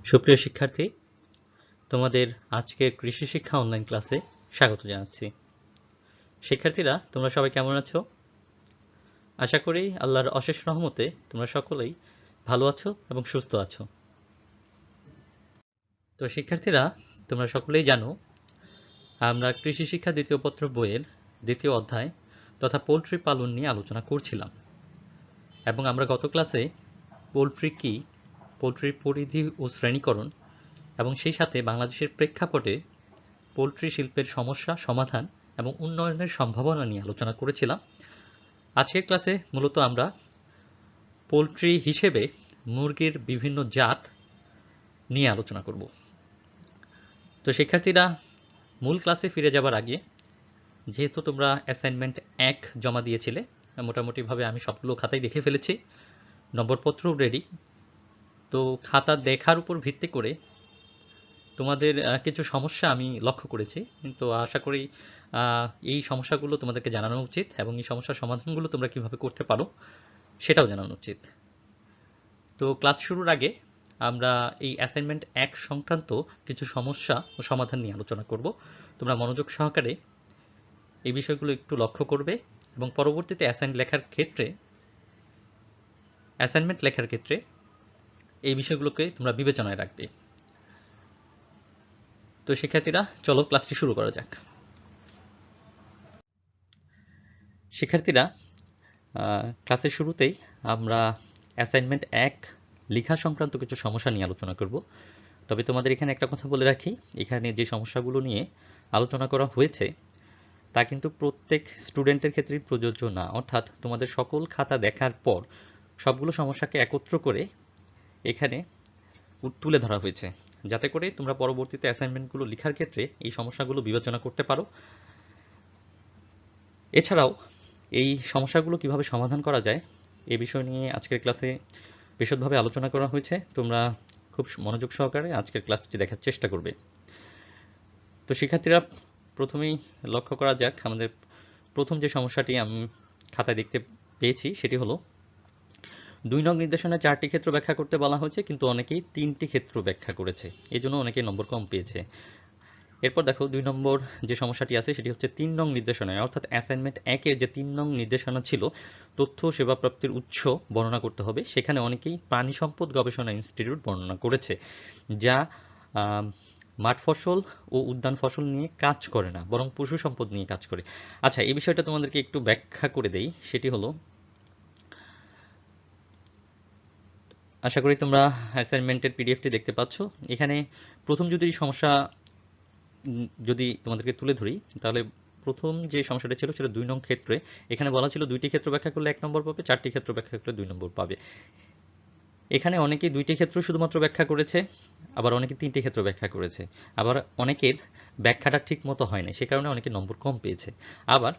সুপ্রিয় শিক্ষার্থী, তোমাদের আজকের কৃষি শিক্ষা অনলাইন ক্লাসে স্বাগত জানাচ্ছি। শিক্ষার্থীরা, তোমরা সবাই কেমন আছো? আশা করি আল্লাহর অশেষ রহমতে তোমরা সকলেই ভালো আছো এবং সুস্থ আছো। তো শিক্ষার্থীরা, তোমরা সকলেই জানো আমরা কৃষি শিক্ষা দ্বিতীয় পত্র বইয়ের দ্বিতীয় অধ্যায় তথা পোল্ট্রি পালন নিয়ে আলোচনা করছিলাম, এবং আমরা গত ক্লাসে পোল্ট্রি কি, পোল্ট্রির পরিধি ও শ্রেণীকরণ এবং সেই সাথে বাংলাদেশের প্রেক্ষাপটে পোল্ট্রি শিল্পের সমস্যা সমাধান এবং উন্নয়নের সম্ভাবনা নিয়ে আলোচনা করেছিলাম। আজকের ক্লাসে মূলত আমরা পোল্ট্রি হিসেবে মুরগির বিভিন্ন জাত নিয়ে আলোচনা করব। তো শিক্ষার্থীরা, মূল ক্লাসে ফিরে যাবার আগে, যেহেতু তোমরা অ্যাসাইনমেন্ট 1 জমা দিয়েছিলে, মোটামুটিভাবে আমি সবগুলো খাতাই দেখে ফেলেছি, নম্বরপত্রও রেডি। তো খাতা দেখার উপর ভিত্তি করে তোমাদের কিছু সমস্যা আমি লক্ষ্য করেছি, তো আশা করি এই সমস্যাগুলো তোমাদেরকে জানানো উচিত এবং এই সমস্যার সমাধানগুলো তোমরা কিভাবে করতে পারো সেটাও জানানো উচিত। তো ক্লাস শুরুর আগে আমরা এই অ্যাসাইনমেন্ট 1 সংক্রান্ত কিছু সমস্যা ও সমাধান নিয়ে আলোচনা করব। তোমরা মনোযোগ সহকারে এই বিষয়গুলো একটু লক্ষ্য করবে এবং পরবর্তীতে অ্যাসাইনমেন্ট লেখার ক্ষেত্রে এই বিষয়গুলোকে তোমরা বিবেচনায় রাখবে। তো শিক্ষার্থীরা, চলো ক্লাসটি শুরু করা যাক। শিক্ষার্থীরা, ক্লাসের শুরুতেই আমরা অ্যাসাইনমেন্ট 1 লেখা সংক্রান্ত কিছু সমস্যা নিয়ে আলোচনা করব। তবে তোমাদের এখানে একটা কথা বলে রাখি, এখানে যে সমস্যাগুলো নিয়ে আলোচনা করা হয়েছে তা কিন্তু প্রত্যেক স্টুডেন্টের ক্ষেত্রেই প্রযোজ্য না, অর্থাৎ তোমাদের সকল খাতা দেখার পর সবগুলো সমস্যাকে একত্র করে এখানে তুলে ধরা হয়েছে, যাতে করে তোমরা পরবর্তীতে অ্যাসাইনমেন্টগুলো লেখার ক্ষেত্রে এই সমস্যাগুলো বিবেচনা করতে পারো। এছাড়াও এই সমস্যাগুলো কিভাবে সমাধান করা যায় এ বিষয় নিয়ে আজকের ক্লাসে বিশদভাবে আলোচনা করা হয়েছে। তোমরা খুব মনোযোগ সহকারে আজকের ক্লাসটি দেখার চেষ্টা করবে। তো শিক্ষার্থীরা, প্রথমেই লক্ষ্য করা যাক, আমাদের প্রথম যে সমস্যাটি আমি খাতায় দেখতে পেয়েছি সেটি হলো 2 নং নির্দেশনায় 4টি ক্ষেত্র ব্যাখ্যা করতে বলা হয়েছে, কিন্তু অনেকেই 3টি ক্ষেত্র ব্যাখ্যা করেছে, এই জন্য অনেকেই নম্বর কম পেয়েছে। এরপর দেখো 2 নম্বর যে সমস্যাটি আছে সেটি হচ্ছে 3 নং নির্দেশনায়, অর্থাৎ অ্যাসাইনমেন্ট 1 এর যে 3 নং নির্দেশনা ছিল তথ্য সেবা প্রাপ্তির উৎস বর্ণনা করতে হবে, সেখানে অনেকেই প্রাণী সম্পদ গবেষণা ইনস্টিটিউট বর্ণনা করেছে, যা মাঠ ফসল ও উদ্যান ফসল নিয়ে কাজ করে না, বরং পশু সম্পদ নিয়ে কাজ করে। আচ্ছা, এই বিষয়টা তোমাদেরকে একটু ব্যাখ্যা করে দেই। সেটি হলো, আশা করি তোমরা অ্যাসাইনমেন্টের পিডিএফটি দেখতে পাচ্ছ। এখানে প্রথম যদি তোমাদেরকে তুলে ধরি, তাহলে প্রথম যে সমস্যাটা ছিল সেটা 2 নং ক্ষেত্রে। এখানে বলা ছিল 2টি ক্ষেত্র ব্যাখ্যা করলে 1 নম্বর পাবে, 4টি ক্ষেত্র ব্যাখ্যা করলে 2 নম্বর পাবে। এখানে অনেকেই 2টি ক্ষেত্র শুধুমাত্র ব্যাখ্যা করেছে, আবার অনেকে 3টি ক্ষেত্র ব্যাখ্যা করেছে, আবার অনেকের ব্যাখ্যাটা ঠিক মতো হয় না, সে কারণে অনেকে নম্বর কম পেয়েছে। আবার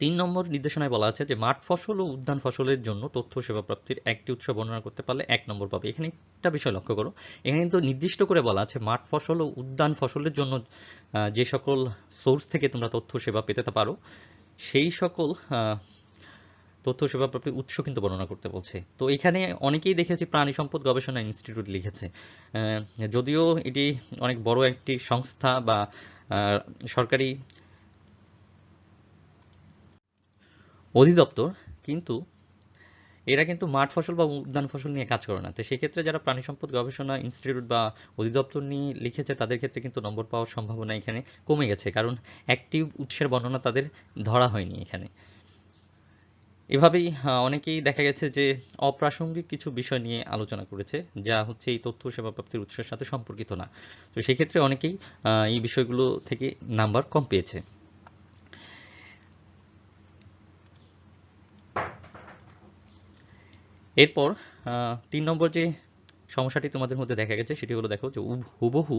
3 নম্বর নির্দেশনায় বলা আছে যে মাঠ ফসল ও উদ্যান ফসলের জন্য তথ্য সেবা প্রাপ্তির একটি উৎস বর্ণনা করতে পারলে 1 নম্বর পাবে। এখানে একটা বিষয় লক্ষ্য করো, এখানে কিন্তু নির্দিষ্ট করে বলা আছে মাঠ ফসল ও উদ্যান ফসলের জন্য যে সকল সোর্স থেকে তোমরা তথ্য সেবা পেতে পারো সেই সকল তথ্য সেবা প্রাপ্তির উৎস কিন্তু বর্ণনা করতে বলছে। তো এখানে অনেকেই দেখেছি প্রাণী সম্পদ গবেষণা ইনস্টিটিউট লিখেছে, যদিও এটি অনেক বড় একটি সংস্থা বা সরকারি অধিদপ্তর, কিন্তু এরা কিন্তু মাঠ ফসল বা উদ্যান ফসল নিয়ে কাজ করে না। তো সেক্ষেত্রে যারা প্রাণী সম্পদ গবেষণা ইনস্টিটিউট বা অধিদপ্তর নিয়ে লিখেছে তাদের ক্ষেত্রে কিন্তু নম্বর পাওয়ার সম্ভাবনা এখানে কমে গেছে, কারণ একটি উৎসের বর্ণনা তাদের ধরা হয়নি এখানে। এভাবেই অনেকেই দেখা গেছে যে অপ্রাসঙ্গিক কিছু বিষয় নিয়ে আলোচনা করেছে, যা হচ্ছে এই তথ্য সেবা প্রাপ্তির উৎসের সাথে সম্পর্কিত না। তো সেক্ষেত্রে অনেকেই এই বিষয়গুলো থেকে নাম্বার কম পেয়েছে। এরপর 3 নম্বর যে সমস্যাটি তোমাদের মধ্যে দেখা গেছে সেটি হলো, দেখো যে হুবহু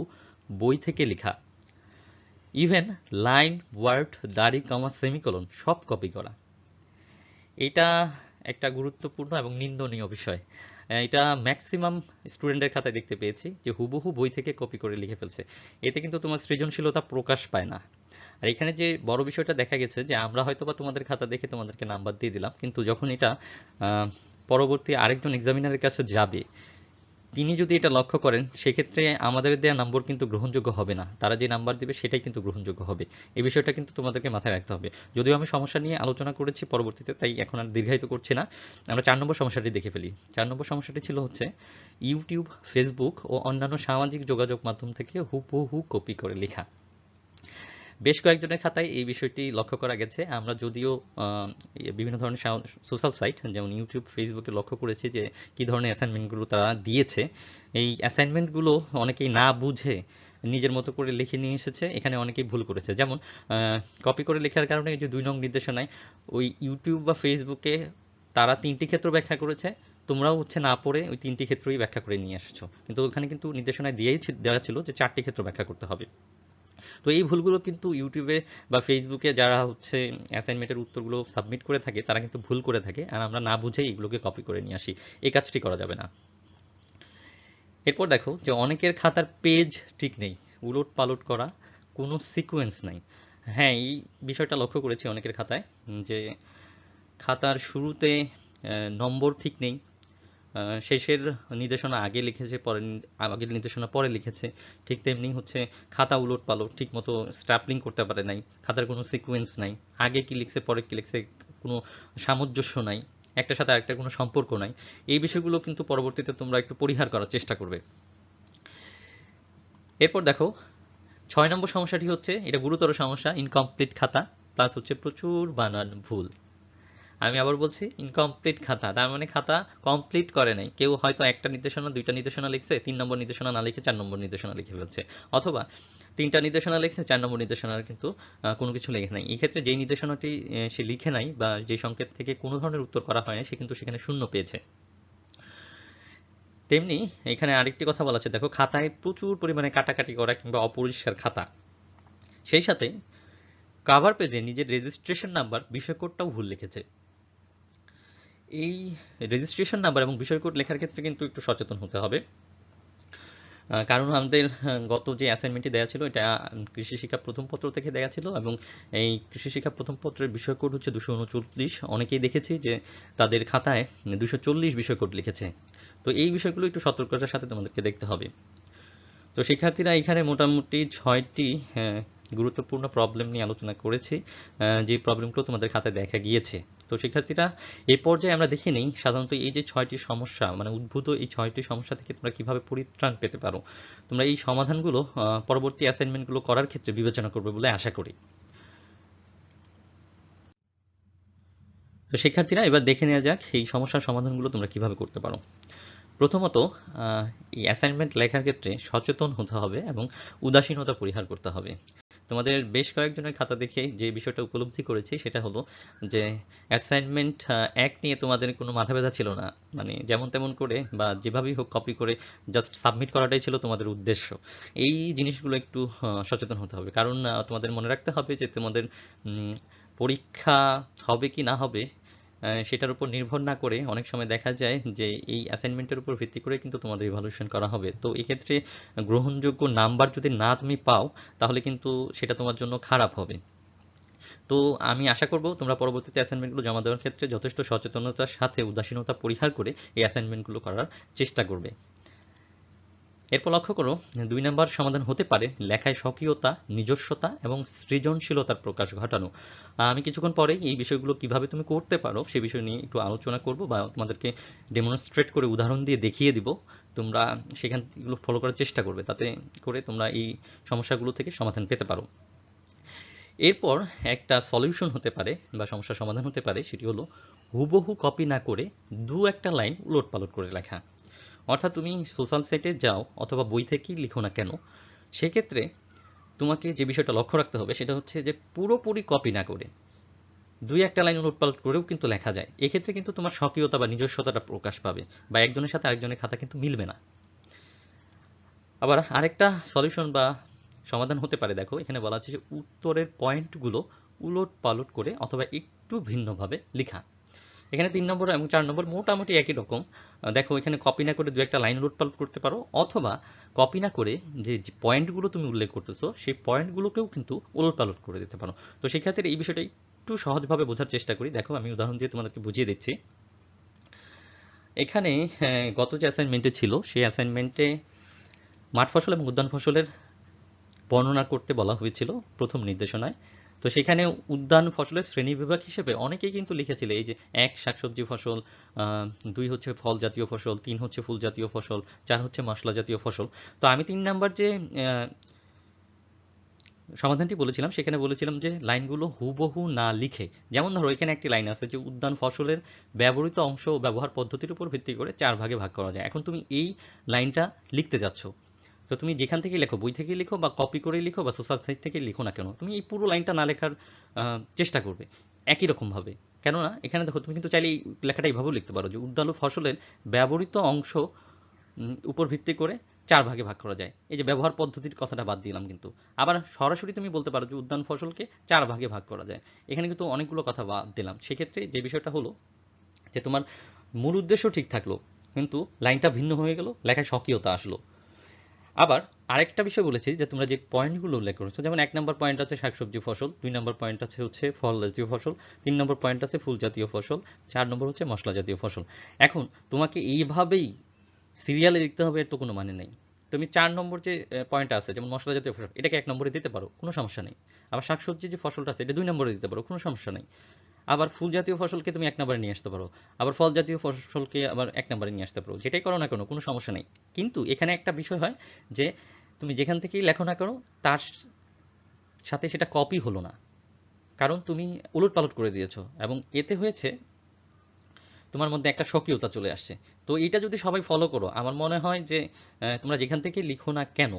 বই থেকে লেখা, ইভেন লাইন, ওয়ার্ড, দাড়ি, কমা, সেমিকোলন সব কপি করা। এটা একটা গুরুত্বপূর্ণ এবং নিন্দনীয় বিষয়। এটা ম্যাক্সিমাম স্টুডেন্টের খাতায় দেখতে পেয়েছি যে হুবহু বই থেকে কপি করে লিখে ফেলছে। এতে কিন্তু তোমার সৃজনশীলতা প্রকাশ পায় না। আর এখানে যে বড় বিষয়টা দেখা গেছে যে আমরা হয়তোবা তোমাদের খাতা দেখে তোমাদেরকে নাম্বার দিয়ে দিলাম, কিন্তু যখন এটা পরবর্তী আরেকজন এক্সামিনারের কাছে যাবে, তিনি যদি এটা লক্ষ্য করেন, সেক্ষেত্রে আমাদের দেওয়া নম্বর কিন্তু গ্রহণযোগ্য হবে না। তারা যে নাম্বার দেবে সেটাই কিন্তু গ্রহণযোগ্য হবে। এই বিষয়টা কিন্তু তোমাদেরকে মাথায় রাখতে হবে। যদিও আমি সমস্যা নিয়ে আলোচনা করেছি পরবর্তীতে, তাই এখন আর দীর্ঘায়িত করছি না। আমরা 4 নম্বর সমস্যাটি দেখে ফেলি। 4 নম্বর সমস্যাটি ছিল হচ্ছে ইউটিউব, ফেসবুক ও অন্যান্য সামাজিক যোগাযোগ মাধ্যম থেকে হুবহু কপি করে লেখা। বেশ কয়েকজনের খাতায় এই বিষয়টি লক্ষ্য করা গেছে। আমরা যদিও বিভিন্ন ধরনের সোশ্যাল সাইট যেমন ইউটিউব, ফেসবুকে লক্ষ্য করেছি যে কী ধরনের অ্যাসাইনমেন্টগুলো তারা দিয়েছে। এই অ্যাসাইনমেন্টগুলো অনেকেই না বুঝে নিজের মতো করে লিখে নিয়ে এসেছে, এখানে অনেকেই ভুল করেছে। যেমন কপি করে লেখার কারণে এই যে 2 নং নির্দেশনায় ওই ইউটিউব বা ফেসবুকে তারা 3টি ক্ষেত্র ব্যাখ্যা করেছে, তোমরাও হচ্ছে না পড়ে ওই 3টি ক্ষেত্রই ব্যাখ্যা করে নিয়ে এসেছো, কিন্তু ওখানে কিন্তু নির্দেশনায় দেওয়া ছিল যে 4টি ক্ষেত্র ব্যাখ্যা করতে হবে। তো এই ভুলগুলো কিন্তু ইউটিউবে বা ফেসবুকে যারা হচ্ছে অ্যাসাইনমেন্টের উত্তরগুলো সাবমিট করে থাকে তারা কিন্তু ভুল করে থাকে, আর আমরা না বুঝেই এগুলোকে কপি করে নিয়ে আসি। এই কাজটি করা যাবে না। এরপর দেখো যে অনেকের খাতার পেজ ঠিক নেই, উলট পালট করা, কোনো সিকোয়েন্স নাই। হ্যাঁ, এই বিষয়টা লক্ষ্য করেছি অনেকের খাতায়, যে খাতার শুরুতে নম্বর ঠিক নেই, শেষের নির্দেশনা আগে লিখেছে, আগের নির্দেশনা পরে লিখেছে। ঠিক তেমনি হচ্ছে খাতা উলট পালট, ঠিক মতো স্ট্যাপলিং করতে পারে নাই, খাতার কোনো সিকোয়েন্স নাই, আগে কি লিখছে পরে কি লিখছে কোনো সামঞ্জস্য নাই, একটার সাথে আরেকটার কোনো সম্পর্ক নাই। এই বিষয়গুলো কিন্তু পরবর্তীতে তোমরা একটু পরিহার করার চেষ্টা করবে। এরপর দেখো 6 নম্বর সমস্যাটি হচ্ছে, এটা গুরুতর সমস্যা, ইনকমপ্লিট খাতা প্লাস হচ্ছে প্রচুর বানান ভুল। আমি আবার বলছি, ইনকমপ্লিট খাতা, তার মানে খাতা কমপ্লিট করে নাই। কেউ হয়তো একটা নির্দেশনা, 2টা নির্দেশনা লিখছে, 3 নম্বর নির্দেশনা না লিখে 4 নম্বর নির্দেশনা লিখে ফেলছে, অথবা 3টা নির্দেশনা লিখছে, 4 নম্বর নির্দেশনার কিন্তু কোনো কিছু লেখে নাই। এই ক্ষেত্রে যেই নির্দেশনাটি সে লিখে নাই বা যে সংকেত থেকে কোনো ধরনের উত্তর করা হয় না, সে কিন্তু সেখানে শূন্য পেয়েছে। তেমনি এখানে আরেকটি কথা বলা আছে, দেখো খাতায় প্রচুর পরিমাণে কাটাকাটি করা কিংবা অপরিষ্কার খাতা, সেই সাথে কাভার পেজে নিজের রেজিস্ট্রেশন নাম্বার, বিষয় কোডটাও ভুল লিখেছে। এই রেজিস্ট্রেশন নাম্বার এবং বিষয় কোড লেখার ক্ষেত্রে কিন্তু একটু সচেতন হতে হবে। কারণ আমাদের গত যে অ্যাসাইনমেন্টটি দেওয়া ছিল, এটা কৃষি শিক্ষা প্রথম পত্র থেকে দেওয়া ছিল, এবং এই কৃষি শিক্ষা প্রথম পত্রের বিষয় কোড হচ্ছে 239। অনেকেই দেখেছি যে তাদের খাতায় 240 বিষয় কোড লিখেছে। তো এই বিষয়গুলো একটু সতর্কতার সাথে তোমাদেরকে দেখতে হবে। তো শিক্ষার্থীরা এখানে মোটামুটি 6টি গুরুত্বপূর্ণ প্রবলেম নিয়ে আলোচনা করেছি, যে প্রবলেমগুলো তোমাদের খাতায় দেখা গিয়েছে। তো শিক্ষার্থীরা, এই পর্যায়ে আমরা দেখে নিই সাধারণত এই যে 6টি সমস্যা, মানে উদ্ভূত এই 6টি সমস্যা থেকে তোমরা কিভাবে পরিত্রাণ পেতে পারো। তোমরা এই সমাধানগুলো পরবর্তী অ্যাসাইনমেন্টগুলো করার ক্ষেত্রে বিবেচনা করবে বলে আশা করি। তো শিক্ষার্থীরা, এবার দেখে নেওয়া যাক এই সমস্যার সমাধানগুলো তোমরা কিভাবে করতে পারো। প্রথমত, এই অ্যাসাইনমেন্ট লেখার ক্ষেত্রে সচেতন হতে হবে এবং উদাসীনতা পরিহার করতে হবে। তোমাদের বেশ কয়েকজনের খাতা দেখে যে বিষয়টা উপলব্ধি করেছি সেটা হলো যে অ্যাসাইনমেন্ট 1 নিয়ে তোমাদের কোনো মাথা ব্যথা ছিল না, মানে যেমন তেমন করে বা যেভাবেই হোক কপি করে জাস্ট সাবমিট করাটাই ছিল তোমাদের উদ্দেশ্য। এই জিনিসগুলো একটু সচেতন হতে হবে, কারণ তোমাদের মনে রাখতে হবে যে তোমাদের পরীক্ষা হবে কি না হবে সেটার উপর নির্ভর না করে অনেক সময় দেখা যায় যে এই অ্যাসাইনমেন্টের উপর ভিত্তি করে কিন্তু তোমাদের ইভালুয়েশন করা হবে। তো এক্ষেত্রে গ্রহণযোগ্য নাম্বার যদি না তুমি পাও, তাহলে কিন্তু সেটা তোমার জন্য খারাপ হবে। তো আমি আশা করব তোমরা পরবর্তীতে অ্যাসাইনমেন্টগুলো জমা দেওয়ার ক্ষেত্রে যথেষ্ট সচেতনতার সাথে উদাসীনতা পরিহার করে এই অ্যাসাইনমেন্টগুলো করার চেষ্টা করবে। এরপর লক্ষ্য করো, 2 নাম্বার সমাধান হতে পারে লেখায় স্বকীয়তা, নিজস্বতা এবং সৃজনশীলতার প্রকাশ ঘটানো। আমি কিছুক্ষণ পরেই এই বিষয়গুলো কিভাবে তুমি করতে পারো সে বিষয় নিয়ে একটু আলোচনা করব, বা তোমাদেরকে ডেমনস্ট্রেট করে উদাহরণ দিয়ে দেখিয়ে দিব। তোমরা সেখান এগুলো ফলো করার চেষ্টা করবে, তাতে করে তোমরা এই সমস্যাগুলো থেকে সমাধান পেতে পারো। এরপর একটা সলিউশন হতে পারে বা সমস্যার সমাধান হতে পারে, সেটি হলো হুবহু কপি না করে 2-1টা লাইন উলটপালট করে লেখা। অর্থাৎ তুমি সোশ্যাল সাইটে যাও অথবা বই থেকেই লিখো না কেন, সেক্ষেত্রে তোমাকে যে বিষয়টা লক্ষ্য রাখতে হবে সেটা হচ্ছে যে পুরোপুরি কপি না করে 2-1টা লাইন উলটপালট করেও কিন্তু লেখা যায়। এক্ষেত্রে কিন্তু তোমার স্বকীয়তা বা নিজস্বতাটা প্রকাশ পাবে, বা একজনের সাথে আরেকজনের খাতা কিন্তু মিলবে না। আবার আরেকটা সলিউশন বা সমাধান হতে পারে, দেখো এখানে বলা আছে যে উত্তরের পয়েন্টগুলো উলট পালট করে অথবা একটু ভিন্নভাবে লেখা। এখানে 3 নম্বর এবং 4 নম্বর মোটামুটি একই রকম। দেখো এখানে কপি না করে দু একটা লাইন উলটপালট করতে পারো, অথবা কপি না করে যে পয়েন্টগুলো তুমি উল্লেখ করতেছো সেই পয়েন্টগুলোকেও কিন্তু উলটপালট করে দিতে পারো। তো সেক্ষেত্রে এই বিষয়টা একটু সহজভাবে বোঝার চেষ্টা করি। দেখো আমি উদাহরণ দিয়ে তোমাদেরকে বুঝিয়ে দিচ্ছি। এখানে গত যে অ্যাসাইনমেন্টে ছিল সেই অ্যাসাইনমেন্টে মাঠ ফসল এবং উদ্যান ফসলের বর্ণনা করতে বলা হয়েছিল প্রথম নির্দেশনায়। তো সেখানে উদ্যান ফসলের শ্রেণীবিভাগ হিসেবে অনেকেই কিন্তু লিখেছিল এই যে 1 শাকসবজি ফসল, 2 হচ্ছে ফল জাতীয় ফসল, 3 হচ্ছে ফুল জাতীয় ফসল, 4 হচ্ছে মশলা জাতীয় ফসল। তো আমি 3 নাম্বার যে সমাধানটি বলেছিলাম সেখানে বলেছিলাম যে লাইনগুলো হুবহু না লিখে, যেমন ধরো এখানে একটি লাইন আছে যে উদ্যান ফসলের ব্যবহৃত অংশ ও ব্যবহার পদ্ধতির উপর ভিত্তি করে 4 ভাগে ভাগ করা যায়। এখন তুমি এই লাইনটা লিখতে যাচ্ছ, তো তুমি যেখান থেকে লেখো, বই থেকে লিখো বা কপি করে লিখো বা সোশ্যাল সাইট থেকে লিখো না কেন, তুমি এই পুরো লাইনটা না লেখার চেষ্টা করবে একই রকমভাবে। কেননা এখানে দেখো তুমি কিন্তু চাইলে এই লেখাটা এইভাবেও লিখতে পারো যে উদ্যান ফসলের ব্যবহৃত অংশ উপর ভিত্তি করে 4 ভাগে ভাগ করা যায়। এই যে ব্যবহার পদ্ধতির কথাটা বাদ দিলাম, কিন্তু আবার সরাসরি তুমি বলতে পারো যে উদ্যান ফসলকে 4 ভাগে ভাগ করা যায়। এখানে কিন্তু অনেকগুলো কথা বাদ দিলাম। সেক্ষেত্রে যে বিষয়টা হলো যে তোমার মূল উদ্দেশ্য ঠিক থাকলো, কিন্তু লাইনটা ভিন্ন হয়ে গেল, লেখায় স্বকীয়তা আসলো। আবার আরেকটা বিষয় বলেছি যে তোমরা যে পয়েন্টগুলো উল্লেখ করেছো, যেমন 1 নম্বর পয়েন্ট আছে শাকসবজি ফসল, 2 নম্বর পয়েন্ট আছে হচ্ছে ফল জাতীয় ফসল, 3 নম্বর পয়েন্ট আছে ফুল জাতীয় ফসল, 4 নম্বর হচ্ছে মশলা জাতীয় ফসল। এখন তোমাকে এইভাবেই সিরিয়ালে লিখতে হবে এর তো কোনো মানে নেই। তুমি 4 নম্বর যে পয়েন্ট আছে যেমন মশলা জাতীয় ফসল, এটাকে 1 নম্বরে দিতে পারো, কোনো সমস্যা নেই। আবার শাকসবজি যে ফসলটা আছে এটা 2 নম্বরে দিতে পারো, কোনো সমস্যা নেই। আবার ফুল জাতীয় ফসলকে তুমি 1 নম্বরে নিয়ে আসতে পারো। আবার ফল জাতীয় ফসলকে আবার 1 নম্বরে নিয়ে আসতে পারো। যেটাই করো না কেন কোনো সমস্যা নেই। কিন্তু এখানে একটা বিষয় হয় যে তুমি যেখান থেকেই লেখো না কেন তার সাথে সেটা কপি হলো না। কারণ তুমি উলটপালট করে দিয়েছো এবং এতে হয়েছে তোমার মধ্যে একটা স্বকীয়তা চলে আসছে। তো এইটা যদি সবাই ফলো করো, আমার মনে হয় যে তোমরা যেখান থেকে লিখো না কেন,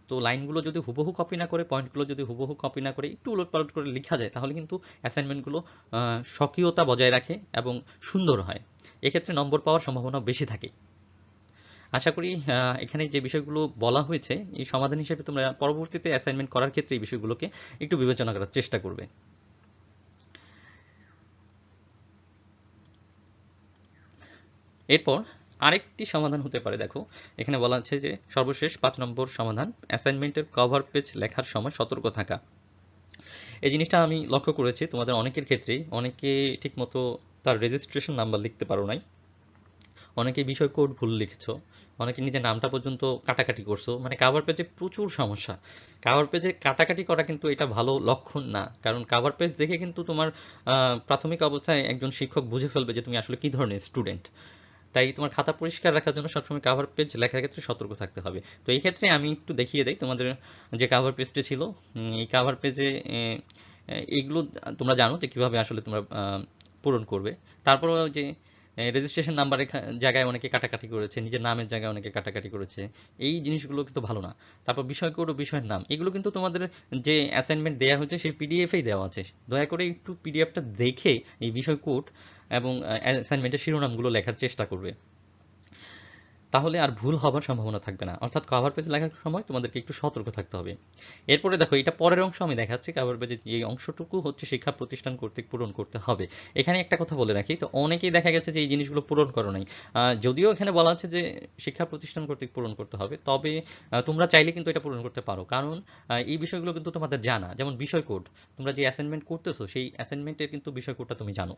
তো লাইনগুলো যদি হুবহু কপি না করে, পয়েন্টগুলো যদি হুবহু কপি না করে একটু উলটপালট করে লিখা যায়, তাহলে কিন্তু অ্যাসাইনমেন্টগুলো স্বকীয়তা বজায় রাখে এবং সুন্দর হয়। এক্ষেত্রে নম্বর পাওয়ার সম্ভাবনা বেশি থাকে। আশা করি এখানে যে বিষয়গুলো বলা হয়েছে এই সমাধান হিসেবে তোমরা পরবর্তীতে অ্যাসাইনমেন্ট করার ক্ষেত্রে এই বিষয়গুলোকে একটু বিবেচনা করার চেষ্টা করবে। এরপর আরেকটি সমাধান হতে পারে, দেখো এখানে বলা আছে যে সর্বশেষ 5 নম্বর সমাধান, অ্যাসাইনমেন্টের কভার পেজ লেখার সময় সতর্ক থাকা। এই জিনিসটা আমি লক্ষ্য করেছি তোমাদের অনেকের ক্ষেত্রেই, অনেকে ঠিকমতো তার রেজিস্ট্রেশন নাম্বার লিখতে পারো নাই, অনেকে বিষয় কোড ভুল লিখছো, অনেকে নিজের নামটা পর্যন্ত কাটাকাটি করছো। মানে কাভার পেজে প্রচুর সমস্যা। কাভার পেজে কাটাকাটি করা কিন্তু এটা ভালো লক্ষণ না, কারণ কাভার পেজ দেখে কিন্তু তোমার প্রাথমিক অবস্থায় একজন শিক্ষক বুঝে ফেলবে যে তুমি আসলে কি ধরনের স্টুডেন্ট। তাই তোমার খাতা পরিষ্কার রাখার জন্য সবসময় কাভার পেজ লেখার ক্ষেত্রে সতর্ক থাকতে হবে। তো এই ক্ষেত্রে আমি একটু দেখিয়ে দেই তোমাদের যে কাভার পেজটা ছিল, এই কাভার পেজে এইগুলো তোমরা জানো যে কিভাবে আসলে তোমরা পূরণ করবে। তারপরে যে রেজিস্ট্রেশন নাম্বারের জায়গায় অনেকে কাটাকাটি করেছে, নিজের নামের জায়গায় অনেকে কাটাকাটি করেছে, এই জিনিসগুলো কিন্তু ভালো না। তারপর বিষয় কোড ও বিষয়ের নাম, এগুলো কিন্তু তোমাদের যে অ্যাসাইনমেন্ট দেওয়া হয়েছে সেই পিডিএফেই দেওয়া আছে। দয়া করে একটু পিডিএফটা দেখে এই বিষয় কোড এবং অ্যাসাইনমেন্টের শিরোনামগুলো লেখার চেষ্টা করবে, তাহলে আর ভুল হবার সম্ভাবনা থাকবে না। অর্থাৎ কভার পেজ লেখার সময় তোমাদেরকে একটু সতর্ক থাকতে হবে। এরপরে দেখো এটা পরের অংশ আমি দেখাচ্ছি, কভার পেজে যে অংশটুকু হচ্ছে শিক্ষা প্রতিষ্ঠান কর্তৃক পূরণ করতে হবে। এখানে একটা কথা বলে রাখি, তো অনেকেই দেখা গেছে যে এই জিনিসগুলো পূরণ করো নাই। যদিও এখানে বলা আছে যে শিক্ষা প্রতিষ্ঠান কর্তৃক পূরণ করতে হবে, তবে তোমরা চাইলে কিন্তু এটা পূরণ করতে পারো, কারণ এই বিষয়গুলো কিন্তু তোমাদের জানা। যেমন বিষয় কোড, তোমরা যে অ্যাসাইনমেন্ট করতেছো সেই অ্যাসাইনমেন্টের কিন্তু বিষয় কোডটা তুমি জানো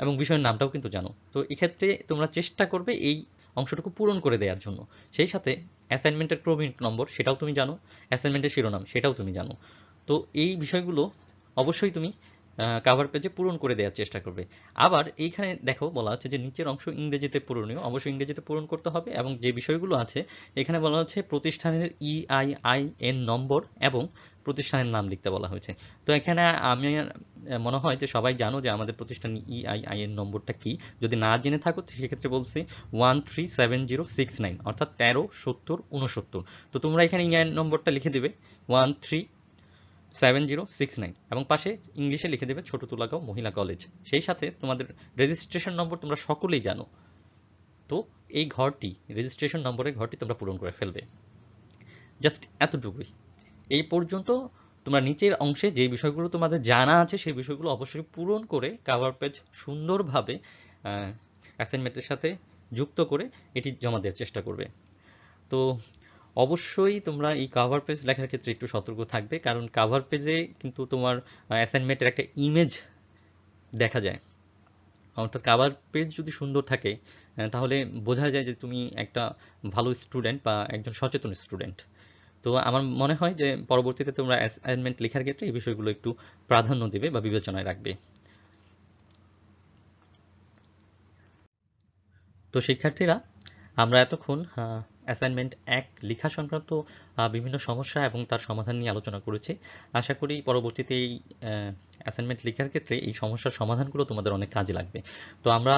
এবং বিষয়ের নামটাও কিন্তু জানো। তো এক্ষেত্রে তোমরা চেষ্টা করবে এই অংশটুকু পূরণ করে দেওয়ার জন্য। সেই সাথে অ্যাসাইনমেন্টের ক্রমিক নম্বর সেটাও তুমি জানো, অ্যাসাইনমেন্টের শিরোনাম সেটাও তুমি জানো। তো এই বিষয়গুলো অবশ্যই তুমি কাভার পেজে পূরণ করে দেওয়ার চেষ্টা করবে। আবার এইখানে দেখো বলা আছে যে নিচের অংশ ইংরেজিতে পূরণীয়, অবশ্যই ইংরেজিতে পূরণ করতে হবে। এবং যে বিষয়গুলো আছে এখানে বলা হচ্ছে প্রতিষ্ঠানের EIN নম্বর এবং প্রতিষ্ঠানের নাম লিখতে বলা হয়েছে। তো এখানে আমি মনে হয় যে সবাই জানো যে আমাদের প্রতিষ্ঠান EIN নম্বরটা কি। যদি না জেনে থাকো সেক্ষেত্রে বলছি 137069, অর্থাৎ 137069। তো তোমরা এখানে EIN নম্বরটা লিখে দেবে 137069 এবং পাশে ইংলিশে লিখে দেবে ছোট তুলাগাঁও মহিলা কলেজ। সেই সাথে তোমাদের রেজিস্ট্রেশন নম্বর তোমরা সকলেই জানো। তো এই ঘরটি, রেজিস্ট্রেশন নম্বরের ঘরটি তোমরা পূরণ করে ফেলবে। জাস্ট এতটুকুই। এই পর্যন্ত তোমরা নিচের অংশে যে বিষয়গুলো তোমাদের জানা আছে সেই বিষয়গুলো অবশ্যই পূরণ করে কভার পেজ সুন্দরভাবে অ্যাসাইনমেন্টের সাথে যুক্ত করে এটি জমা দেওয়ার চেষ্টা করবে। তো অবশ্যই তোমরা এই কভার পেজ লেখার ক্ষেত্রে একটু সতর্ক থাকবে, কারণ কভার পেজে কিন্তু তোমার অ্যাসাইনমেন্টের একটা ইমেজ দেখা যায়। অর্থাৎ কভার পেজ যদি সুন্দর থাকে তাহলে বোঝা যায় যে তুমি একটা ভালো স্টুডেন্ট বা একজন সচেতন স্টুডেন্ট। তো আমার মনে হয় যে পরবর্তীতে তোমরা অ্যাসাইনমেন্ট লেখার ক্ষেত্রে এই বিষয়গুলো একটু প্রাধান্য দেবে বা বিবেচনায় রাখবে। তো শিক্ষার্থীরা, আমরা এতক্ষণ অ্যাসাইনমেন্ট 1 লেখা সংক্রান্ত বিভিন্ন সমস্যা এবং তার সমাধান নিয়ে আলোচনা করেছি। আশা করি পরবর্তীতে এই অ্যাসাইনমেন্ট লেখার ক্ষেত্রে এই সমস্যার সমাধানগুলো তোমাদের অনেক কাজে লাগবে। তো আমরা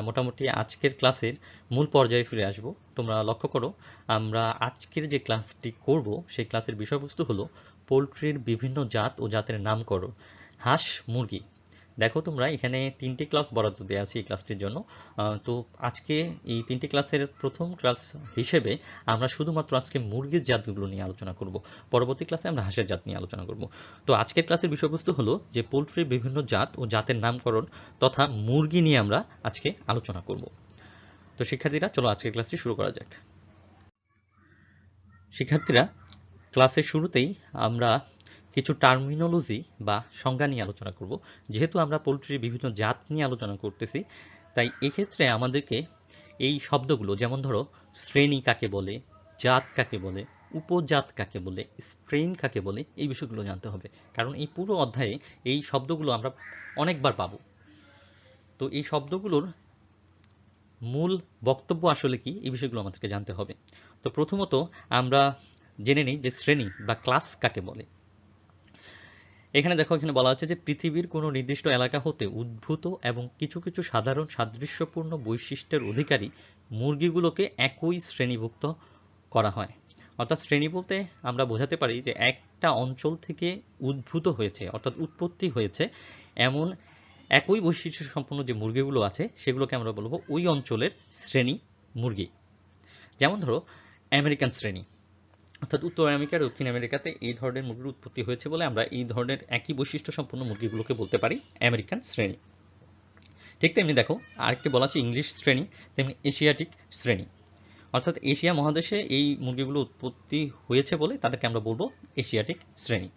মোটামুটি আজকের ক্লাসের মূল পর্যায়ে ফিরে আসব। তোমরা লক্ষ্য করো, আমরা আজকের যে ক্লাসটি করব সেই ক্লাসের বিষয়বস্তু হলো পোলট্রির বিভিন্ন জাত ও জাতের নামকরণ, হাঁস, মুরগি। দেখো তোমরা এখানে 3টি ক্লাস বরাদ্দ দেওয়া আছে এই ক্লাসটির জন্য। তো আজকে এই 3টি ক্লাসের প্রথম ক্লাস হিসেবে আমরা শুধুমাত্র আজকে মুরগির জাতগুলো নিয়ে আলোচনা করব। পরবর্তী ক্লাসে আমরা হাঁসের জাত নিয়ে আলোচনা করব। তো আজকের ক্লাসের বিষয়বস্তু হলো যে পোলট্রির বিভিন্ন জাত ও জাতের নামকরণ তথা মুরগি নিয়ে আমরা আজকে আলোচনা করব। তো শিক্ষার্থীরা, চলো আজকের ক্লাসটি শুরু করা যাক। শিক্ষার্থীরা, ক্লাসের শুরুতেই আমরা কিছু টার্মিনোলজি বা সংজ্ঞা নিয়ে আলোচনা করব। যেহেতু আমরা পোলট্রির বিভিন্ন জাত নিয়ে আলোচনা করতেছি, তাই এক্ষেত্রে আমাদেরকে এই শব্দগুলো, যেমন ধরো শ্রেণী কাকে বলে, জাত কাকে বলে, উপজাত কাকে বলে, স্ট্রেন কাকে বলে, এই বিষয়গুলো জানতে হবে। কারণ এই পুরো অধ্যায়ে এই শব্দগুলো আমরা অনেকবার পাবো। তো এই শব্দগুলোর মূল বক্তব্য আসলে কি, এই বিষয়গুলো আমাদেরকে জানতে হবে। তো প্রথমত আমরা জেনে নিই যে শ্রেণী বা ক্লাস কাকে বলে। এখানে দেখো, এখানে বলা হচ্ছে যে পৃথিবীর কোনো নির্দিষ্ট এলাকা হতে উদ্ভূত এবং কিছু কিছু সাধারণ সাদৃশ্যপূর্ণ বৈশিষ্ট্যের অধিকারী মুরগিগুলোকে একই শ্রেণীভুক্ত করা হয়। অর্থাৎ শ্রেণী বলতে আমরা বোঝাতে পারি যে একটা অঞ্চল থেকে উদ্ভূত হয়েছে, অর্থাৎ উৎপত্তি হয়েছে এমন একই বৈশিষ্ট্য সম্পন্ন যে মুরগিগুলো আছে সেগুলোকে আমরা বলবো ওই অঞ্চলের শ্রেণী মুরগি। যেমন ধরো আমেরিকান শ্রেণী, অর্থাৎ উত্তর আমেরিকা আর দক্ষিণ আমেরিকাতে এই ধরনের মুরগির উৎপত্তি হয়েছে বলে আমরা এই ধরনের একই বৈশিষ্ট্য সম্পন্ন মুরগিগুলোকে বলতে পারি আমেরিকান শ্রেণী। ঠিক তেমনি দেখো আরেকটি বলা আছে ইংলিশ শ্রেণী, তেমনি এশিয়াটিক শ্রেণী। অর্থাৎ এশিয়া মহাদেশে এই মুরগিগুলো উৎপত্তি হয়েছে বলে তাদেরকে আমরা বলবো এশিয়াটিক শ্রেণী।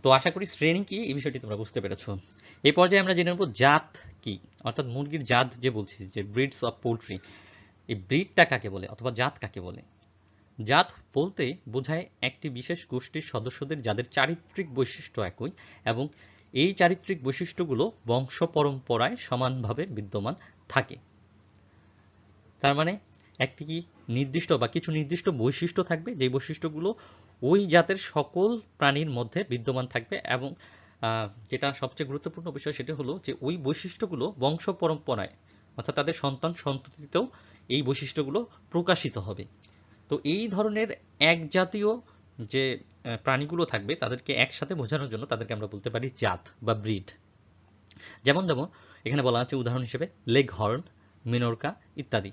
তো আশা করি শ্রেণী কি এই বিষয়টি তোমরা বুঝতে পেরেছো। এই পর্যায়ে আমরা জেনে নেব জাত কি, অর্থাৎ মুরগির জাত যে বলছি, যে ব্রিডস অফ পোলট্রি, এই ব্রিডটা কাকে বলে অথবা জাত কাকে বলে। জাত বলতে বোঝায় একটি বিশেষ গোষ্ঠীর সদস্যদের যাদের চারিত্রিক বৈশিষ্ট্য একই এবং এই চারিত্রিক বৈশিষ্ট্যগুলো বংশ পরম্পরায় সমানভাবে বিদ্যমান থাকে। তার মানে একটি কি নির্দিষ্ট বা কিছু নির্দিষ্ট বৈশিষ্ট্য থাকবে, যে বৈশিষ্ট্যগুলো ওই জাতের সকল প্রাণীর মধ্যে বিদ্যমান থাকবে এবং যেটা সবচেয়ে গুরুত্বপূর্ণ বিষয় সেটা হলো যে ওই বৈশিষ্ট্যগুলো বংশ পরম্পরায় অর্থাৎ তাদের সন্তান সন্ততিতেও এই বৈশিষ্ট্যগুলো প্রকাশিত হবে। তো এই ধরনের এক জাতীয় যে প্রাণীগুলো থাকবে তাদেরকে একসাথে বোঝানোর জন্য তাদেরকে আমরা বলতে পারি জাত বা ব্রিড। যেমন এখানে বলা আছে উদাহরণ হিসেবে লেগ হর্ন, মিনোরকা ইত্যাদি।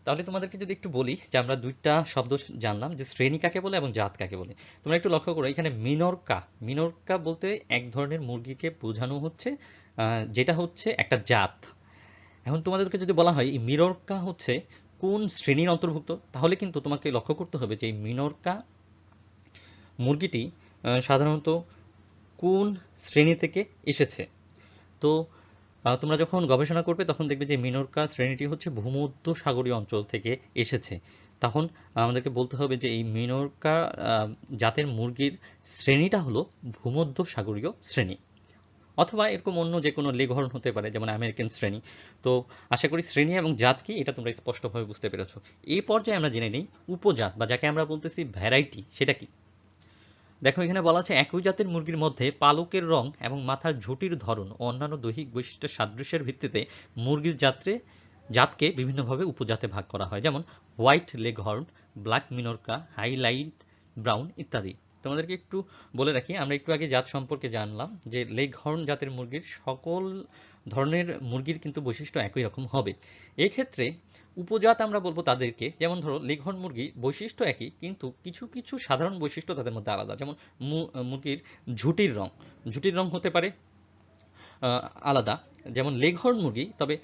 তাহলে তোমাদেরকে যদি একটু বলি যে আমরা দুইটা শব্দ জানলাম যে শ্রেণী কাকে বলে এবং জাত কাকে বলে। তোমরা একটু লক্ষ্য করো, এখানে মিনোরকা, মিনোরকা বলতে এক ধরনের মুরগিকে বোঝানো হচ্ছে যেটা হচ্ছে একটা জাত। এখন তোমাদেরকে যদি বলা হয় এই মিনোরকা হচ্ছে কোন শ্রেণীর অন্তর্ভুক্ত, তাহলে কিন্তু তোমাকে লক্ষ্য করতে হবে যে এই মিনোরকা মুরগিটি সাধারণত কোন শ্রেণী থেকে এসেছে। তো তোমরা যখন গবেষণা করবে তখন দেখবে যে মিনোরকা শ্রেণীটি হচ্ছে ভূমধ্য সাগরীয় অঞ্চল থেকে এসেছে। তখন আমাদেরকে বলতে হবে যে এই মিনোরকা জাতের মুরগির শ্রেণীটা হলো ভূমধ্য সাগরীয় শ্রেণী, অথবা এরকম অন্য যে কোনো লেঘরন হতে পারে, যেমন আমেরিকান শ্রেণী। তো আশা করি শ্রেণী এবং জাত কি এটা তোমরা স্পষ্টভাবে বুঝতে পেরেছো। এই পর্যায়ে আমরা জেনে নিই উপজাত বা যাকে আমরা বলতেছি ভ্যারাইটি, সেটা কি। দেখো এখানে বলা আছে একই জাতের মুরগির মধ্যে পালকের রং এবং মাথার ঝুঁটির ধরন ও অন্যান্য দৈহিক বৈশিষ্ট্যের সাদৃশ্যের ভিত্তিতে মুরগির জাতকে বিভিন্নভাবে উপজাতে ভাগ করা হয়, যেমন white Leghorn, black Minorca, highlight brown ইত্যাদি। তো তোমাদেরকে একটু বলে রাখি, আমরা একটু আগে জাত সম্পর্কে জানলাম যে লেগহর্ন জাতের মুরগির সকল ধরনের মুরগির কিন্তু বৈশিষ্ট্য একই রকম হবে। এক্ষেত্রে উপজাত আমরা বলবো তাদেরকে, যেমন ধরো লেগহর্ন মুরগি বৈশিষ্ট্য একই, কিন্তু কিছু কিছু সাধারণ বৈশিষ্ট্য তাদের মধ্যে আলাদা। যেমন মুরগির ঝুটির রং হতে পারে আলাদা, যেমন লেগহর্ন মুরগি, তবে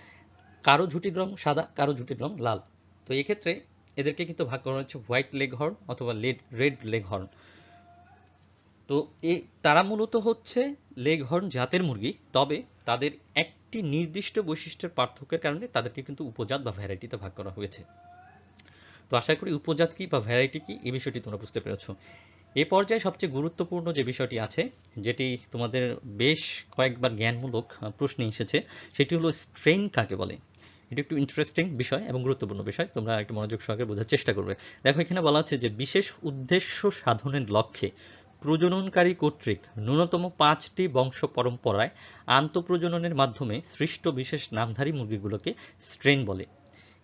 কারো ঝুটির রং সাদা, কারো ঝুটির রং লাল। তো এক্ষেত্রে এদেরকে কিন্তু ভাগ করা হচ্ছে হোয়াইট লেগহর্ন অথবা রেড লেগহর্ন। তো তারা মূলত হচ্ছে লেগহর্ন জাতের মুরগি, তবে তাদের একটি নির্দিষ্ট বৈশিষ্ট্যের পার্থক্যের কারণে তাদেরকে কিন্তু উপজাত বা ভ্যারাইটিতে ভাগ করা হয়েছে। তো আশা করি উপজাত কি বা ভ্যারাইটি কি এই বিষয়টি তোমরা বুঝতে পেরেছো। এ পর্যায়ে সবচেয়ে গুরুত্বপূর্ণ যে বিষয়টি আছে, যেটি তোমাদের বেশ কয়েকবার জ্ঞানমূলক প্রশ্নে এসেছে, সেটি হলো স্ট্রেইন কাকে বলে। এটি একটু ইন্টারেস্টিং বিষয় এবং গুরুত্বপূর্ণ বিষয়, তোমরা একটু মনোযোগ সহকারে বোঝার চেষ্টা করবে। দেখো এখানে বলা আছে যে বিশেষ উদ্দেশ্য সাধনের লক্ষ্যে প্রজননকারী কর্তৃক ন্যূনতম 5টি বংশ পরম্পরায় আন্তঃপ্রজননের মাধ্যমে সৃষ্ট বিশেষ নামধারী মুরগিগুলোকে স্ট্রেইন বলে।